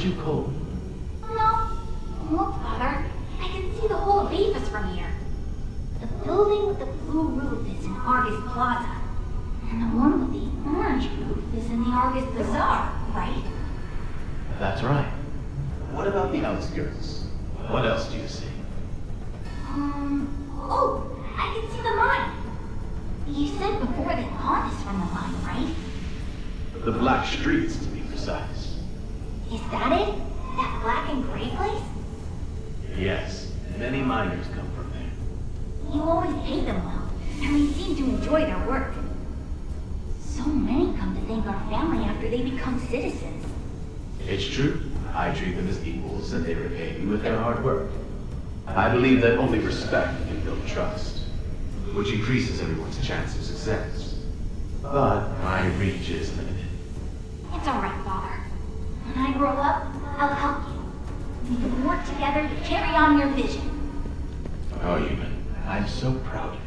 too cold? No. Look, Father. I can see the whole of Aphes from here. The building with the blue roof is in Argus Plaza. And the one with the orange roof is in the Argus Bazaar, right? That's right. What about the outskirts? What else do you see? Oh, I can see the mine. You said before they caught us from the mine, right? The Black Streets, to be precise. Is that it? That black and gray place? Yes, many miners come from there. You always pay them well, and they seem to enjoy their work. So many come to thank our family after they become citizens. It's true. I treat them as equals, and they repay me with their hard work. I believe that only respect can build trust, which increases everyone's chance of success. But my reach is limited. It's all right, Father. When I grow up, I'll help you. We can work together to carry on your vision. Oh, Human, I'm so proud of you.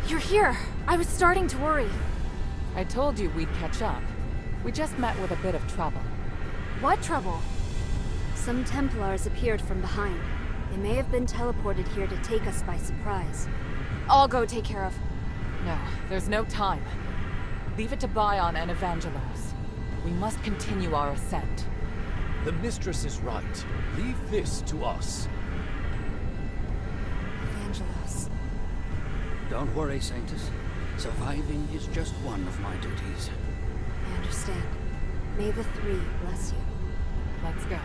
You're here. I was starting to worry. I told you we'd catch up. We just met with a bit of trouble. What trouble? Some Templars appeared from behind. They may have been teleported here to take us by surprise. I'll go take care of. No, there's no time. Leave it to Bion and Evangelos. We must continue our ascent. The mistress is right. Leave this to us. Evangelos. Don't worry, Sanctus. Surviving is just one of my duties. I understand. May the Three bless you. Let's go.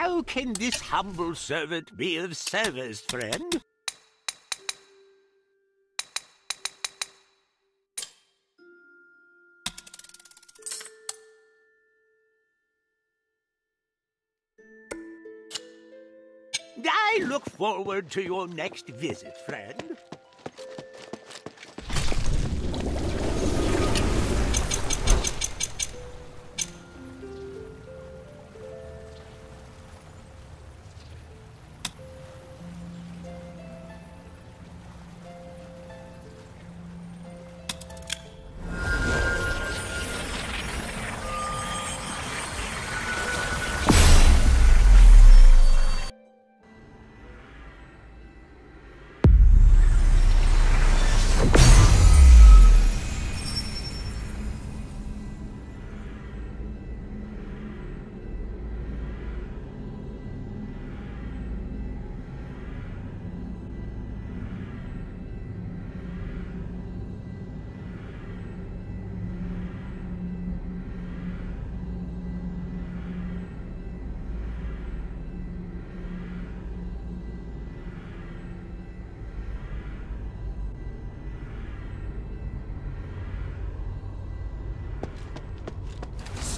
How can this humble servant be of service, friend? I look forward to your next visit, friend.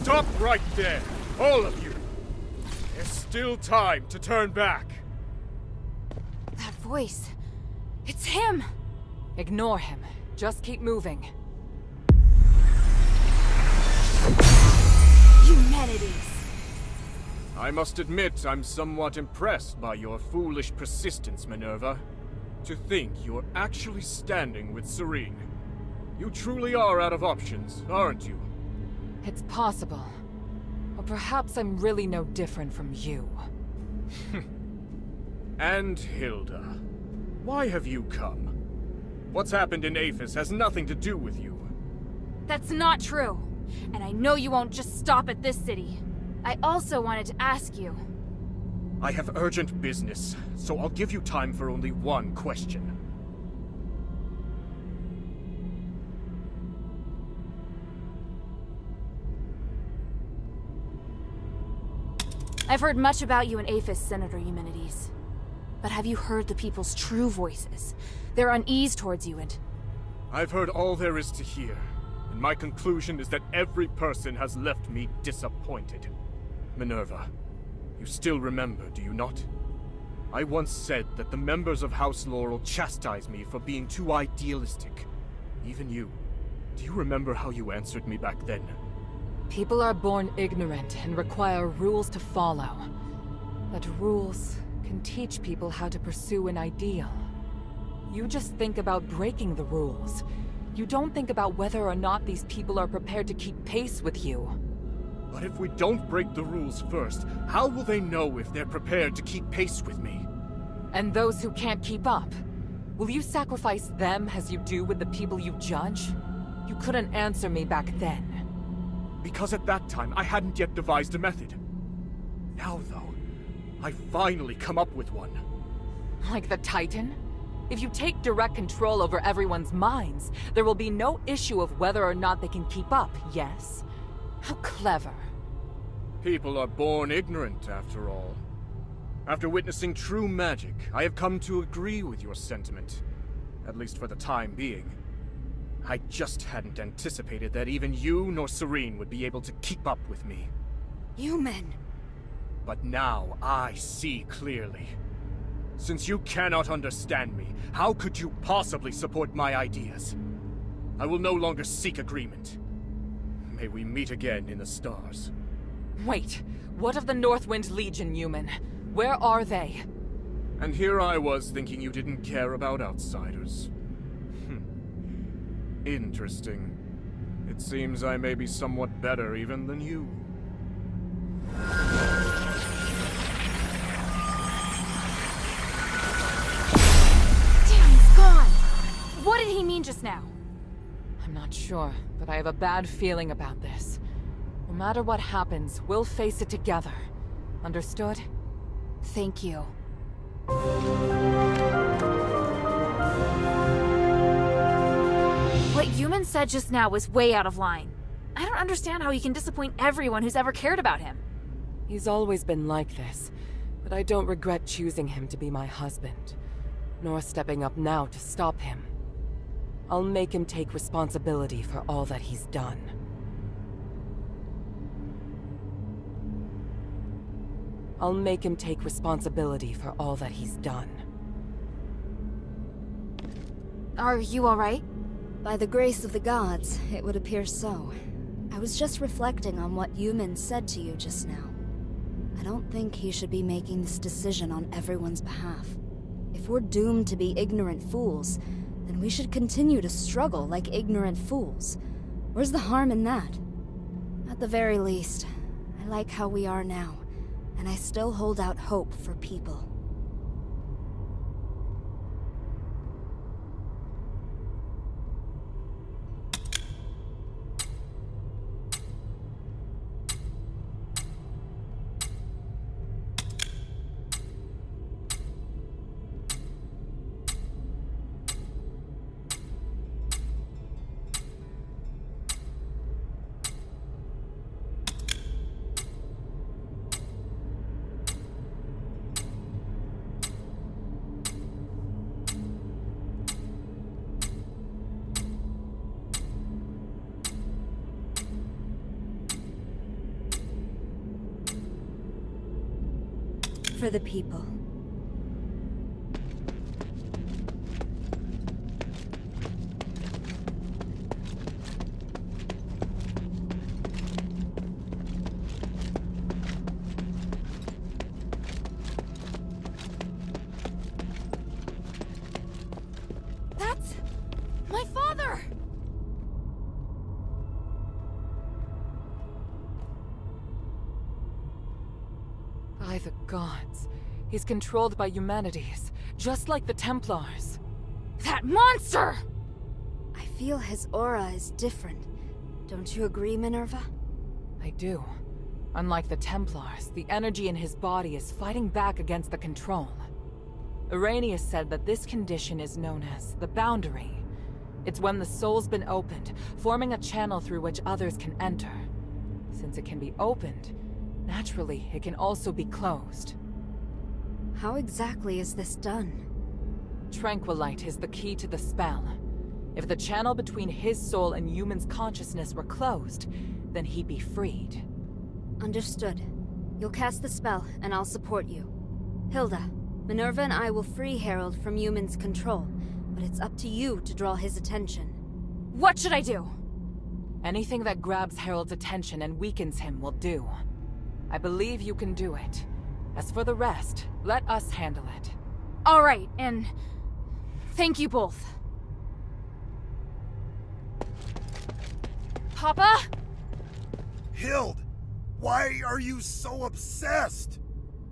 Stop right there! All of you! There's still time to turn back. That voice. It's him! Ignore him. Just keep moving. Humanities! I must admit I'm somewhat impressed by your foolish persistence, Minerva. To think you're actually standing with Serene. You truly are out of options, aren't you? It's possible. Or perhaps I'm really no different from you. And Hilda, why have you come? What's happened in Aphes has nothing to do with you. That's not true. And I know you won't just stop at this city. I also wanted to ask you. I have urgent business, so I'll give you time for only one question. I've heard much about you in Aphes, Senator Eumenides. But have you heard the people's true voices? Their unease towards you and... I've heard all there is to hear, and my conclusion is that every person has left me disappointed. Minerva, you still remember, do you not? I once said that the members of House Laurel chastised me for being too idealistic. Even you. Do you remember how you answered me back then? People are born ignorant and require rules to follow. But rules can teach people how to pursue an ideal. You just think about breaking the rules. You don't think about whether or not these people are prepared to keep pace with you. But if we don't break the rules first, how will they know if they're prepared to keep pace with me? And those who can't keep up? Will you sacrifice them as you do with the people you judge? You couldn't answer me back then. Because at that time, I hadn't yet devised a method. Now, though, I finally come up with one. Like the Titan? If you take direct control over everyone's minds, there will be no issue of whether or not they can keep up, yes? How clever. People are born ignorant, after all. After witnessing true magic, I have come to agree with your sentiment. At least for the time being. I just hadn't anticipated that even you nor Serene would be able to keep up with me. Human. But now I see clearly. Since you cannot understand me, how could you possibly support my ideas? I will no longer seek agreement. May we meet again in the stars. Wait, what of the Northwind Legion, human? Where are they? And here I was thinking you didn't care about outsiders. Interesting. It seems I may be somewhat better even than you. Damn, he's gone! What did he mean just now? I'm not sure, but I have a bad feeling about this. No matter what happens, we'll face it together. Understood? Thank you. What Human said just now was way out of line. I don't understand how he can disappoint everyone who's ever cared about him. He's always been like this, but I don't regret choosing him to be my husband, nor stepping up now to stop him. I'll make him take responsibility for all that he's done. I'll make him take responsibility for all that he's done. Are you alright? By the grace of the gods, it would appear so. I was just reflecting on what Human said to you just now. I don't think he should be making this decision on everyone's behalf. If we're doomed to be ignorant fools, then we should continue to struggle like ignorant fools. Where's the harm in that? At the very least, I like how we are now, and I still hold out hope for people. for the people. That's my father! By the gods. He's controlled by humanities, just like the Templars. That monster! I feel his aura is different. Don't you agree, Minerva? I do. Unlike the Templars, the energy in his body is fighting back against the control. Arrhenius said that this condition is known as the boundary. It's when the soul's been opened, forming a channel through which others can enter. Since it can be opened, naturally, it can also be closed. How exactly is this done? Tranquilite is the key to the spell. If the channel between his soul and human's consciousness were closed, then he'd be freed. Understood. You'll cast the spell, and I'll support you. Hilda, Minerva and I will free Harold from human's control, but it's up to you to draw his attention. What should I do? Anything that grabs Harold's attention and weakens him will do. I believe you can do it. As for the rest, let us handle it. All right, and thank you both. Papa? Hild, why are you so obsessed?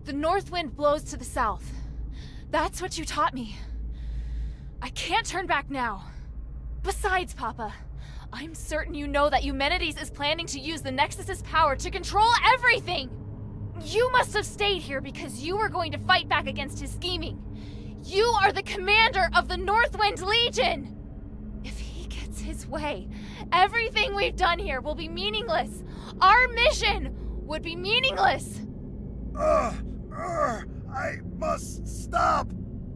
The north wind blows to the south. That's what you taught me. I can't turn back now. Besides, Papa, I'm certain you know that Eumenides is planning to use the Nexus's power to control everything! You must have stayed here because you were going to fight back against his scheming. You are the commander of the Northwind Legion! If he gets his way, everything we've done here will be meaningless. Our mission would be meaningless. I must stop.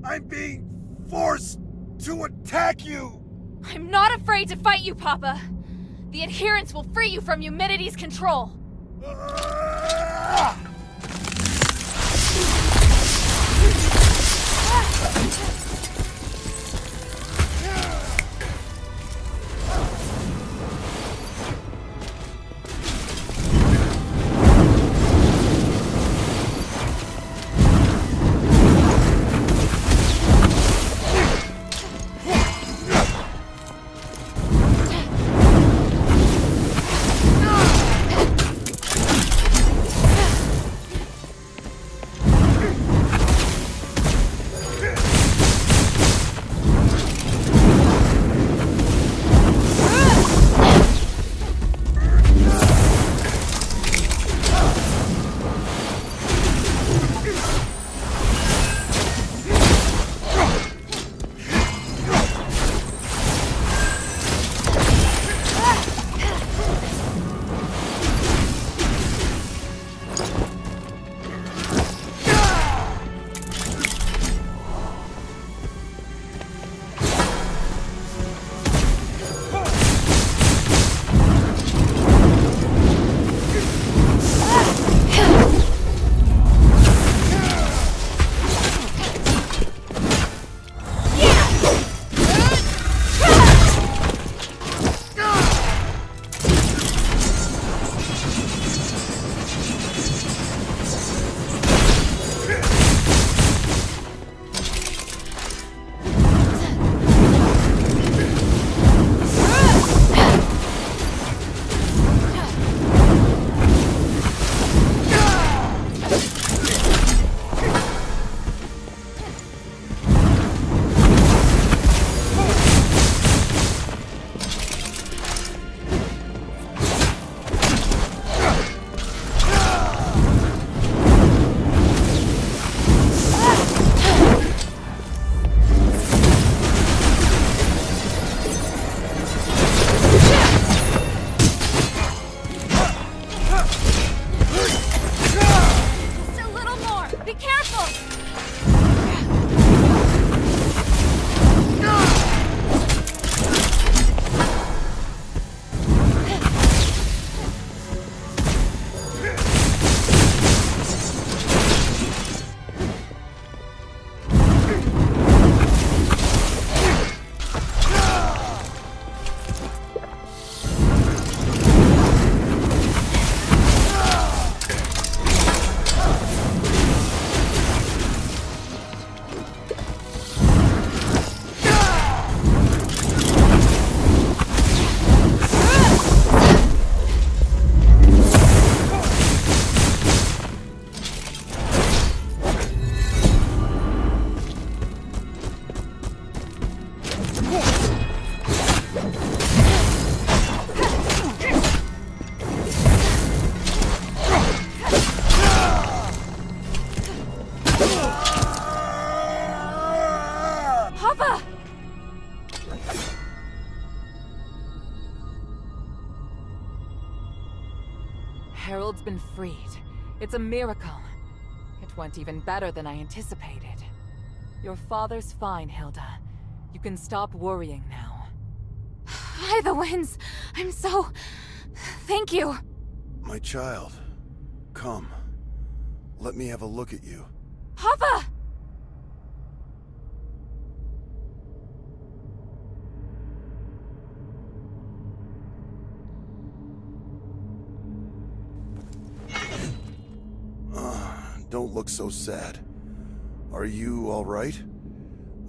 I'm being forced to attack you. I'm not afraid to fight you, Papa. The adherents will free you from Eumenides' control. Harold's been freed. It's a miracle. It went even better than I anticipated. Your father's fine, Hilda. You can stop worrying now. By the winds! I'm so... Thank you! My child, come. Let me have a look at you. Papa! Don't look so sad. Are you all right?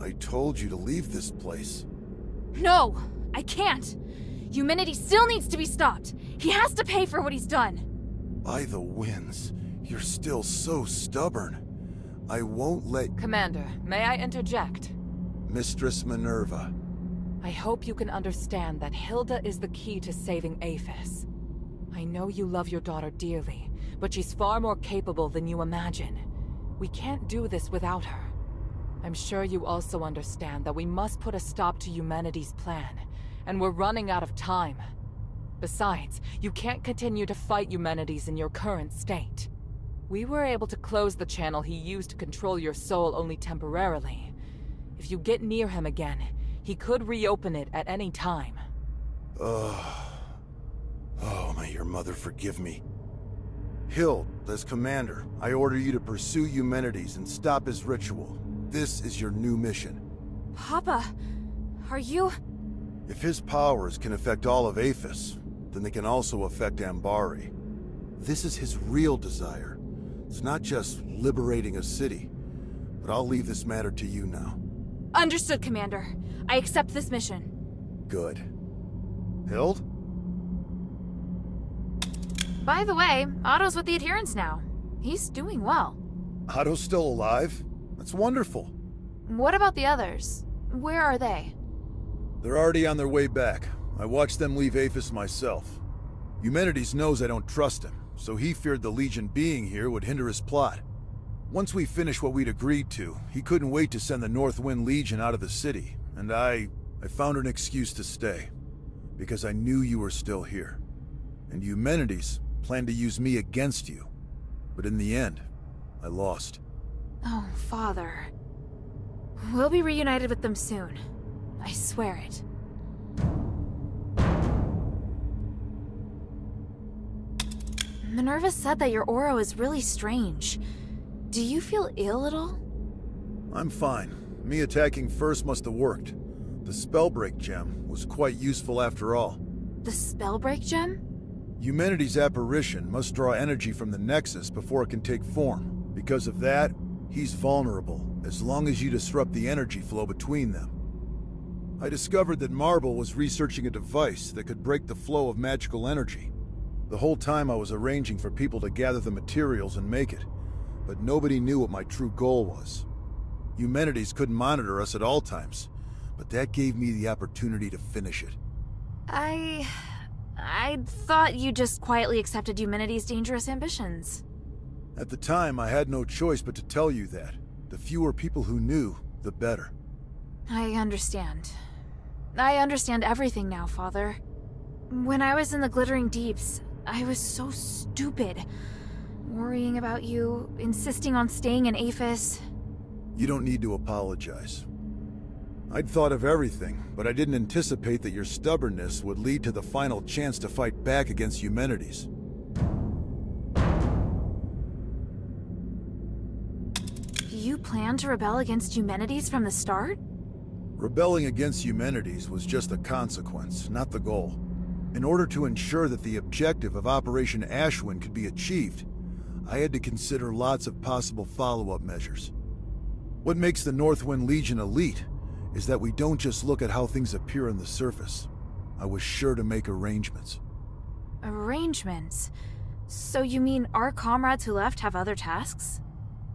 I told you to leave this place. No! I can't! Humanity still needs to be stopped! He has to pay for what he's done! By the winds, you're still so stubborn. I won't let... Commander, may I interject? Mistress Minerva. I hope you can understand that Hilda is the key to saving Aphes. I know you love your daughter dearly, but she's far more capable than you imagine. We can't do this without her. I'm sure you also understand that we must put a stop to humanity's plan, and we're running out of time. Besides, you can't continue to fight humanities in your current state. We were able to close the channel he used to control your soul only temporarily. If you get near him again, he could reopen it at any time. Oh, may your mother forgive me. Hild, as commander, I order you to pursue Eumenides and stop his ritual. This is your new mission. Papa, are you... If his powers can affect all of Aphes, then they can also affect Anbari. This is his real desire. It's not just liberating a city. But I'll leave this matter to you now. Understood, Commander. I accept this mission. Good. Hild? By the way, Otto's with the Adherents now. He's doing well. Otto's still alive? That's wonderful. What about the others? Where are they? They're already on their way back. I watched them leave Aphes myself. Eumenides knows I don't trust him, so he feared the Legion being here would hinder his plot. Once we finished what we'd agreed to, he couldn't wait to send the Northwind Legion out of the city, and I found an excuse to stay. Because I knew you were still here. And Eumenides planned to use me against you. But in the end, I lost. Oh, Father. We'll be reunited with them soon. I swear it. Minerva said that your aura is really strange. Do you feel ill at all? I'm fine. Me attacking first must have worked. The Spellbreak gem was quite useful after all. The Spellbreak gem? Eumenides' apparition must draw energy from the Nexus before it can take form. Because of that, he's vulnerable, as long as you disrupt the energy flow between them. I discovered that Marble was researching a device that could break the flow of magical energy. The whole time I was arranging for people to gather the materials and make it, but nobody knew what my true goal was. Eumenides couldn't monitor us at all times, but that gave me the opportunity to finish it. I thought you just quietly accepted Eumenides' dangerous ambitions. At the time, I had no choice but to tell you that. The fewer people who knew, the better. I understand. I understand everything now, Father. When I was in the Glittering Deeps, I was so stupid. Worrying about you, insisting on staying in Aphes. You don't need to apologize. I'd thought of everything, but I didn't anticipate that your stubbornness would lead to the final chance to fight back against Eumenides. You planned to rebel against Eumenides from the start? Rebelling against Eumenides was just a consequence, not the goal. In order to ensure that the objective of Operation Ashwin could be achieved, I had to consider lots of possible follow-up measures. What makes the Northwind Legion elite is that we don't just look at how things appear on the surface. I was sure to make arrangements. Arrangements? So you mean our comrades who left have other tasks?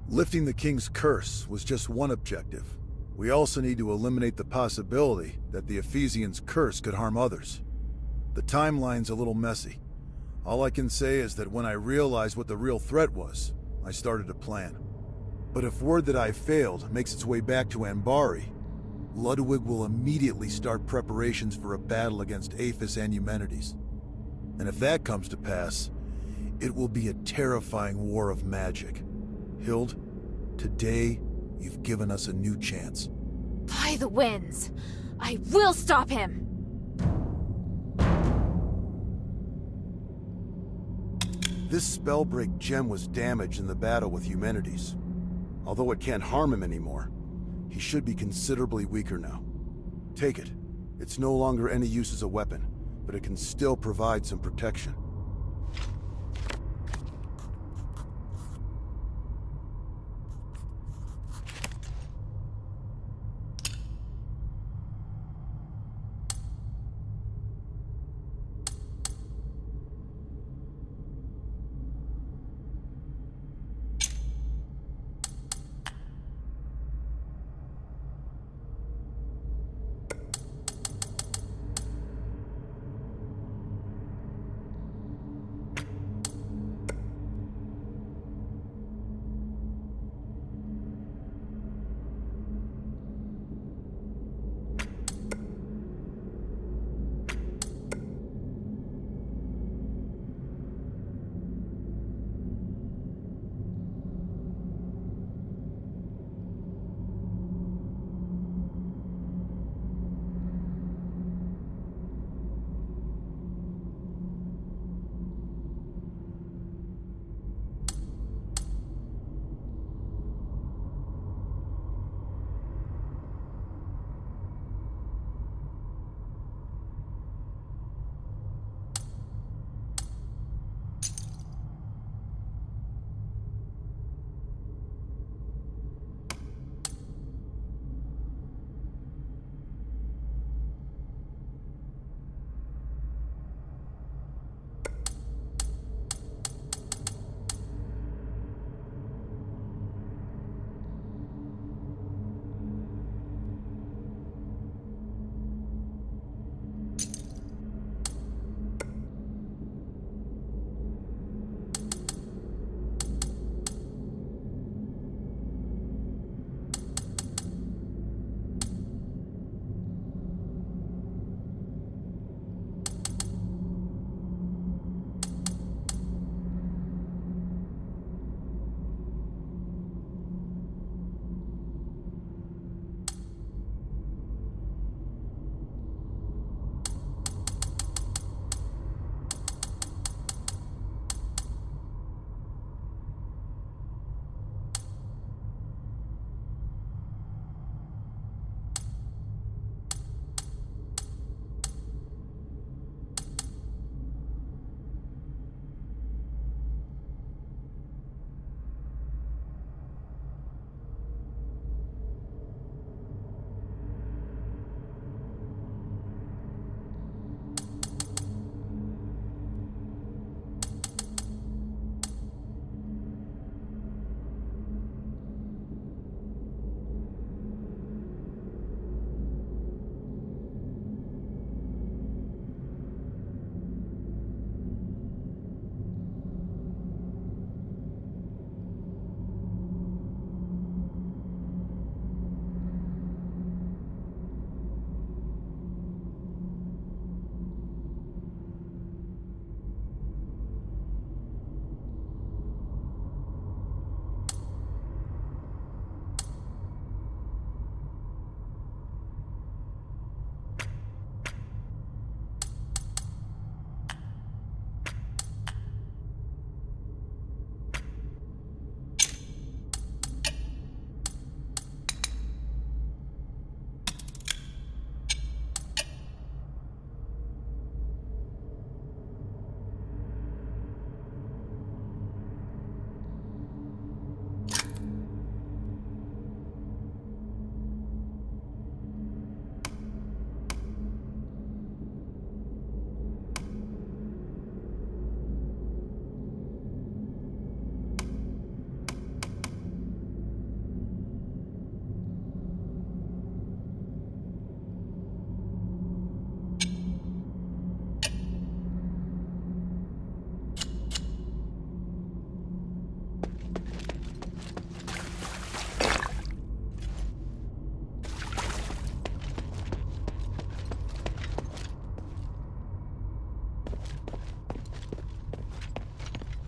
Lifting the King's curse was just one objective. We also need to eliminate the possibility that the Ephesians' curse could harm others. The timeline's a little messy. All I can say is that when I realized what the real threat was, I started a plan. But if word that I failed makes its way back to Anbari, Ludwig will immediately start preparations for a battle against Aphes and Eumenides. And if that comes to pass, It will be a terrifying war of magic. Hild, today, you've given us a new chance. By the winds! I will stop him! This spellbreak gem was damaged in the battle with Eumenides. Although it can't harm him anymore, he should be considerably weaker now. Take it. It's no longer any use as a weapon, but it can still provide some protection.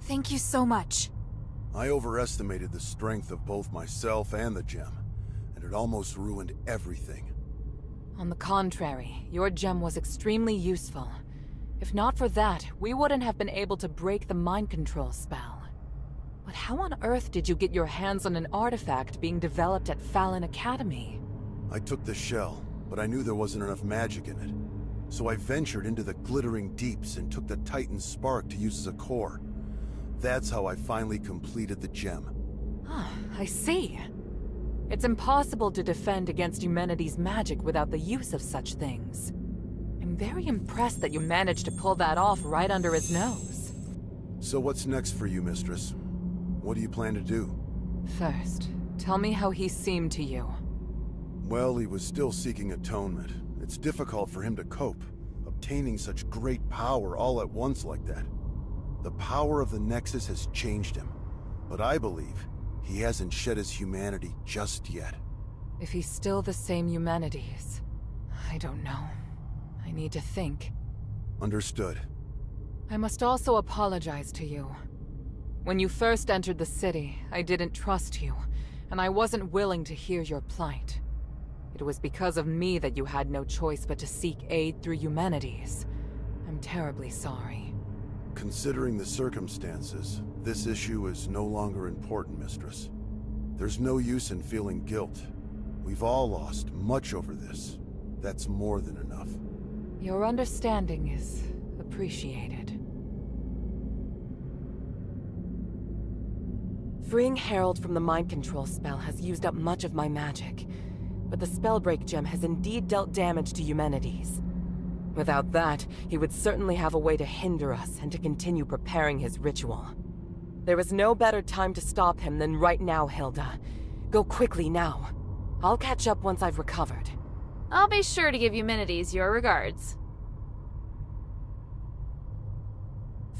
Thank you so much. I overestimated the strength of both myself and the gem, and it almost ruined everything. On the contrary, your gem was extremely useful. If not for that, we wouldn't have been able to break the mind control spell. But how on earth did you get your hands on an artifact being developed at Fallon Academy? I took the shell, but I knew there wasn't enough magic in it. So I ventured into the glittering deeps and took the Titan Spark to use as a core. That's how I finally completed the gem. Ah, I see. It's impossible to defend against humanity's magic without the use of such things. I'm very impressed that you managed to pull that off right under his nose. So what's next for you, Mistress? What do you plan to do? First, tell me how he seemed to you. Well, he was still seeking atonement. It's difficult for him to cope, obtaining such great power all at once like that. The power of the Nexus has changed him, but I believe he hasn't shed his humanity just yet. If he's still the same humanities, I don't know. I need to think. Understood. I must also apologize to you. When you first entered the city, I didn't trust you, and I wasn't willing to hear your plight. It was because of me that you had no choice but to seek aid through humanities. I'm terribly sorry. Considering the circumstances, this issue is no longer important, Mistress. There's no use in feeling guilt. We've all lost much over this. That's more than enough. Your understanding is appreciated. Freeing Herald from the mind control spell has used up much of my magic, but the Spellbreak gem has indeed dealt damage to humanities. Without that, he would certainly have a way to hinder us and to continue preparing his ritual. There is no better time to stop him than right now, Hilda. Go quickly now. I'll catch up once I've recovered. I'll be sure to give Humanities your regards.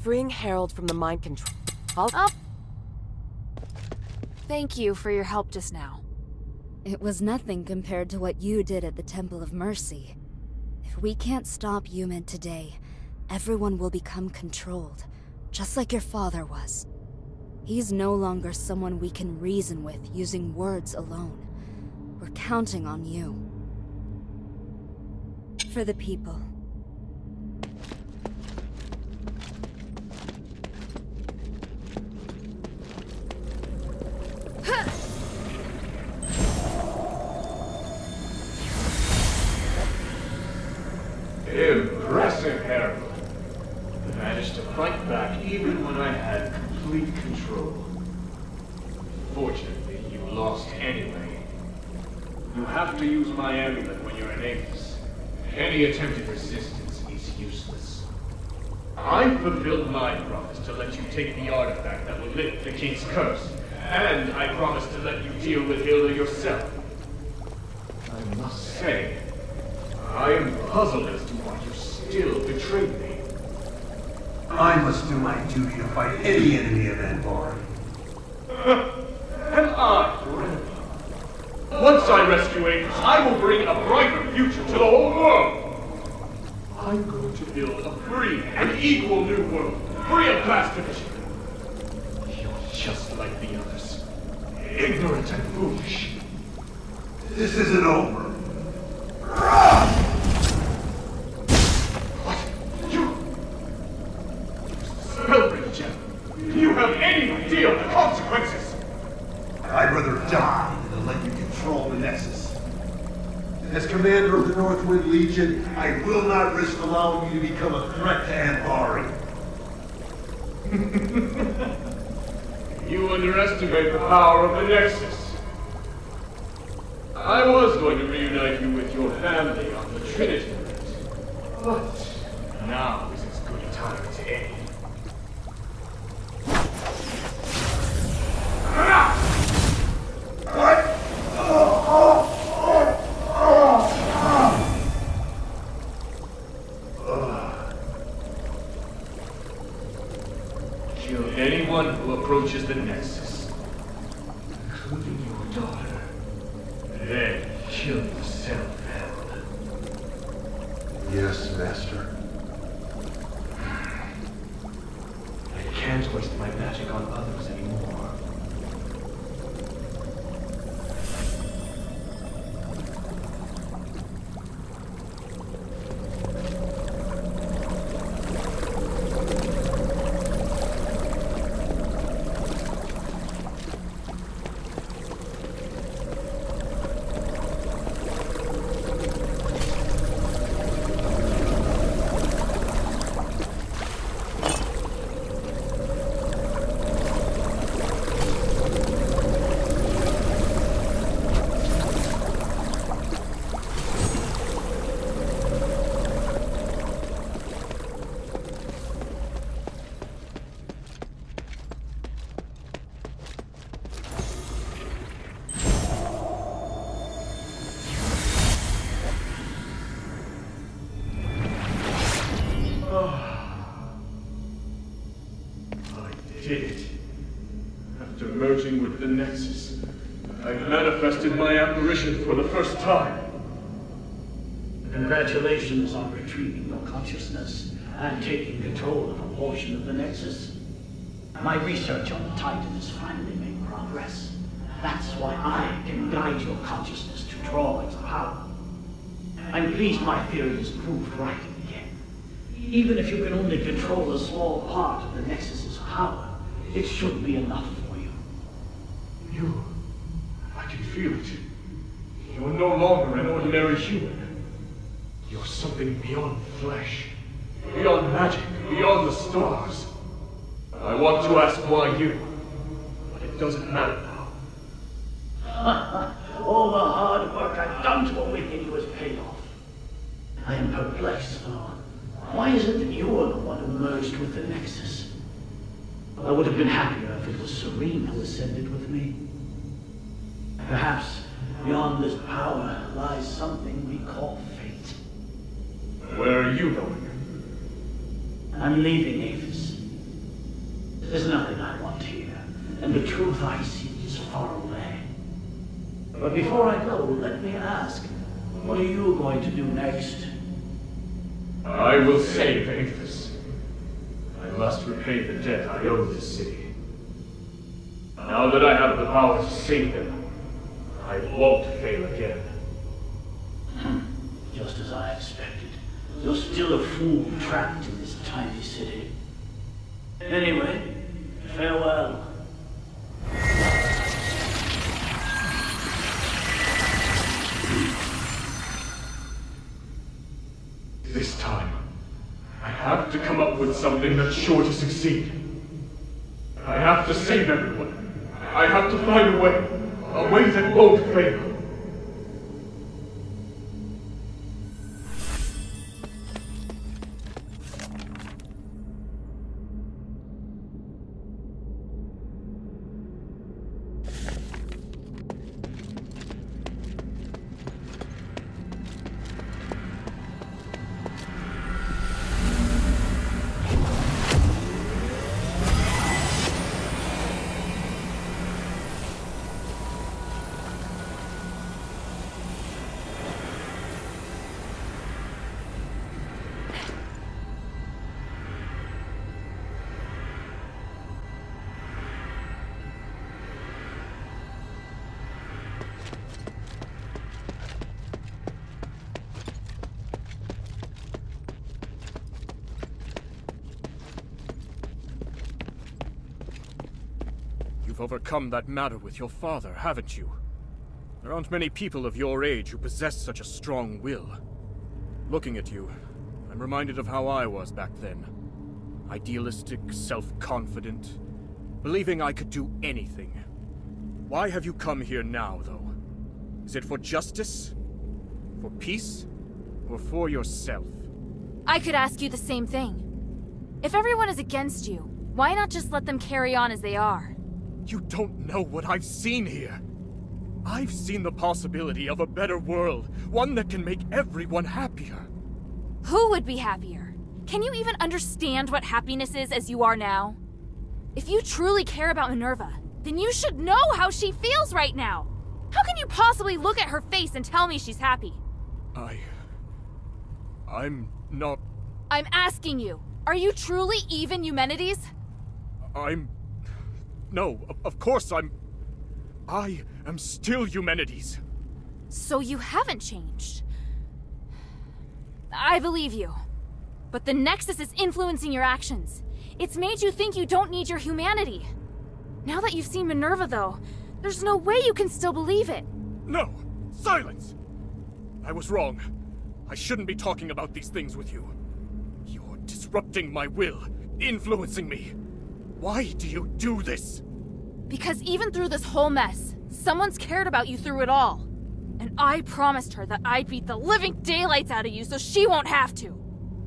Freeing Herald from the mind control... Thank you for your help just now. It was nothing compared to what you did at the Temple of Mercy. If we can't stop Human today, everyone will become controlled, just like your father was. He's no longer someone we can reason with using words alone. We're counting on you. For the people. Impressive, Herald. You managed to fight back even when I had complete control. Fortunately, you lost anyway. You have to use my amulet when you're in Aphes. Any attempted resistance is useless. I fulfilled my promise to let you take the artifact that will lift the King's curse, and I promised to let you deal with Hilda yourself. I must say, I am puzzled as to why you still betrayed me. I must do my duty to fight any enemy of Anbari. And I forever. Once I rescue Aphes, I will bring a brighter future to the whole world. I'm going to build a free and equal new world, free of class division. You're just like the others, ignorant and foolish. This isn't over. Spellbreak gem. Do you have any idea of the consequences? I'd rather die than let you control the Nexus. As commander of the Northwind Legion, I will not risk allowing you to become a threat to Anbari. You underestimate the power of the Nexus. I was going to reunite you with your family on the Trinity, but now is as good a time as any. What? Kill anyone who approaches the Nexus, including your daughter. Then kill yourself, Hilda. Yes, Master. I can't can't waste my magic on others anymore. After merging with the Nexus, I manifested my apparition for the first time. Congratulations on retrieving your consciousness and taking control of a portion of the Nexus. My research on the Titan has finally made progress. That's why I can guide your consciousness to draw its power. I'm pleased my theory is proved right again. Even if you can only control a small part of the Nexus's power, it should be enough for you. I can feel it. You're no longer an ordinary human. You're something beyond flesh, beyond magic, beyond the stars. I want to ask why you, but it doesn't matter now. All the hard work I've done to awaken you has paid off. I am perplexed, though. Why is it that you're the one who merged with the Nexus? I would have been happier if it was Serene who ascended with me. Perhaps beyond this power lies something we call fate. Where are you going? I'm leaving Aphes. There's nothing I want here, and the truth I seek is far away. But before I go, let me ask, what are you going to do next? I will save Aphes. I must repay the debt I owe this city. Now that I have the power to save them, I won't fail again. Just as I expected. You're still a fool trapped in this tiny city. Anyway, farewell. This time, I have to come up with something that's sure to succeed. I have to save everyone. I have to find a way that won't fail. You've overcome that matter with your father, haven't you? There aren't many people of your age who possess such a strong will. Looking at you, I'm reminded of how I was back then. Idealistic, self-confident, believing I could do anything. Why have you come here now, though? Is it for justice? For peace? Or for yourself? I could ask you the same thing. If everyone is against you, why not just let them carry on as they are? You don't know what I've seen here. I've seen the possibility of a better world, one that can make everyone happier. Who would be happier? Can you even understand what happiness is as you are now? If you truly care about Minerva, then you should know how she feels right now. How can you possibly look at her face and tell me she's happy? I'm not... I'm asking you, are you truly even Eumenides? No, of course I am still Eumenides. So you haven't changed. I believe you. But the Nexus is influencing your actions. It's made you think you don't need your humanity. Now that you've seen Minerva, though, there's no way you can still believe it. No! Silence! I was wrong. I shouldn't be talking about these things with you. You're disrupting my will, influencing me. Why do you do this? Because even through this whole mess, someone's cared about you through it all. And I promised her that I'd beat the living daylights out of you so she won't have to.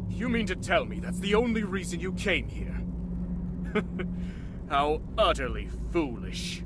You mean to tell me that's the only reason you came here? How utterly foolish.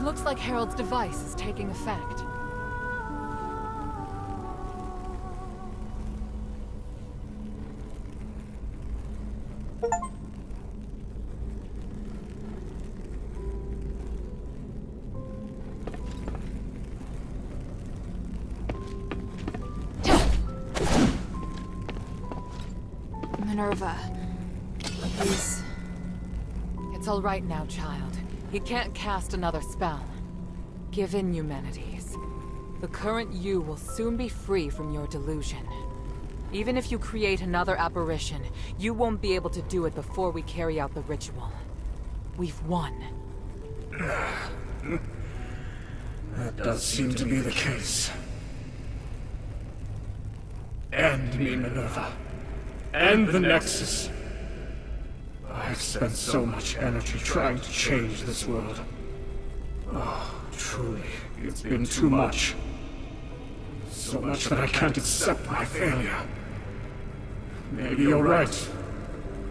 Looks like Harold's device is taking effect. Minerva, please. It's all right now, child. You can't cast another spell. Give in, Eumenides. The current you will soon be free from your delusion. Even if you create another apparition, you won't be able to do it before we carry out the ritual. We've won. That does seem to be the case. End me, Minerva. End the Nexus. I've spent so much energy trying to change this world. Oh, truly, it's been too much. So much that I can't accept my failure. Maybe you're right.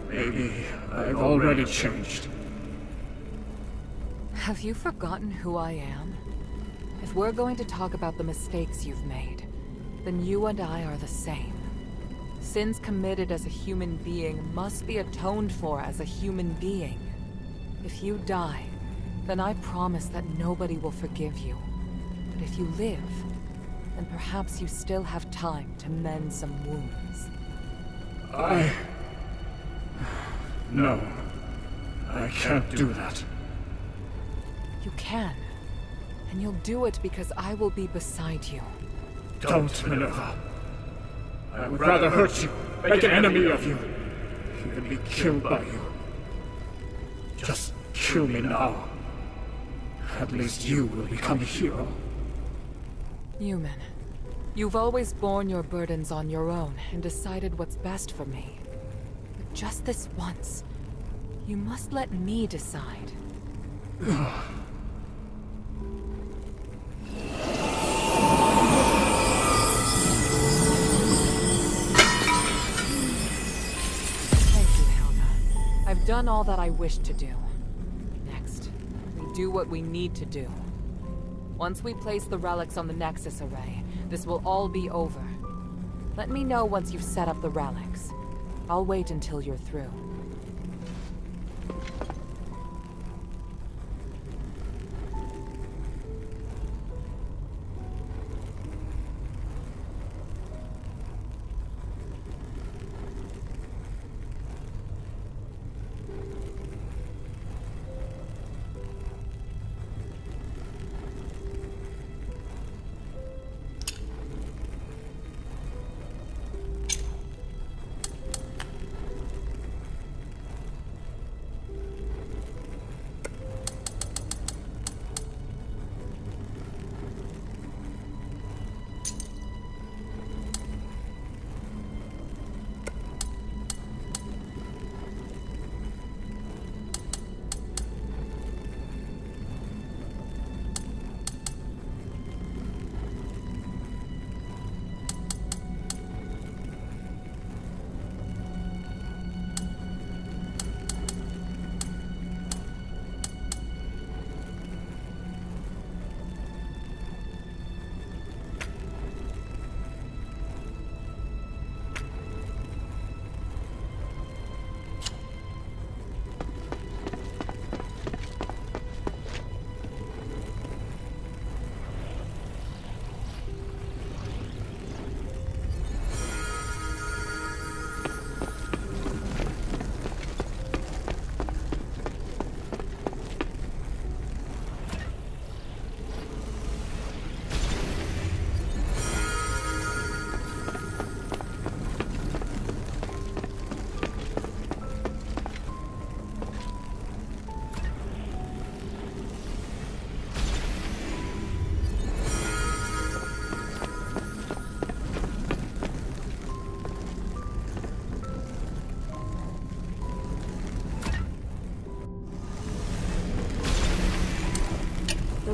Maybe I've already changed. Have you forgotten who I am? If we're going to talk about the mistakes you've made, then you and I are the same. Sins committed as a human being must be atoned for as a human being. If you die, then I promise that nobody will forgive you. But if you live, then perhaps you still have time to mend some wounds. No. I can't do that. You can. And you'll do it because I will be beside you. Don't, Minerva. I would rather hurt you, make an enemy of you, even be killed by you. Just kill me now. At least you will become a hero. Human, you've always borne your burdens on your own and decided what's best for me. But just this once, you must let me decide. I've done all that I wished to do. Next, we do what we need to do. Once we place the relics on the Nexus array, this will all be over. Let me know once you've set up the relics. I'll wait until you're through.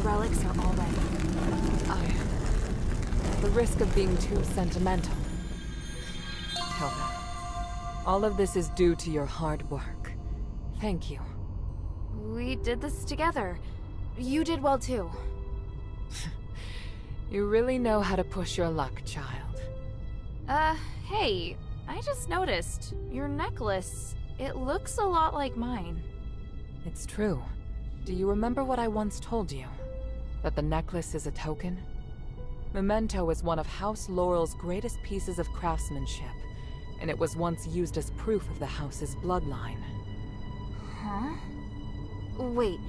Relics are all ready. At the risk of being too sentimental, Hilda, all of this is due to your hard work. Thank you. We did this together. You did well too. You really know how to push your luck, child. Hey, I just noticed. Your necklace, it looks a lot like mine. It's true. Do you remember what I once told you? That the necklace is a token? Memento is one of House Laurel's greatest pieces of craftsmanship, and it was once used as proof of the house's bloodline. Huh? Wait,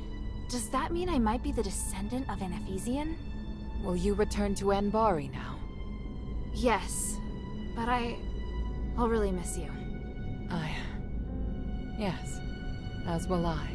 does that mean I might be the descendant of an Ephesian? Will you return to Anbari now? Yes, but I'll really miss you. Yes, as will I.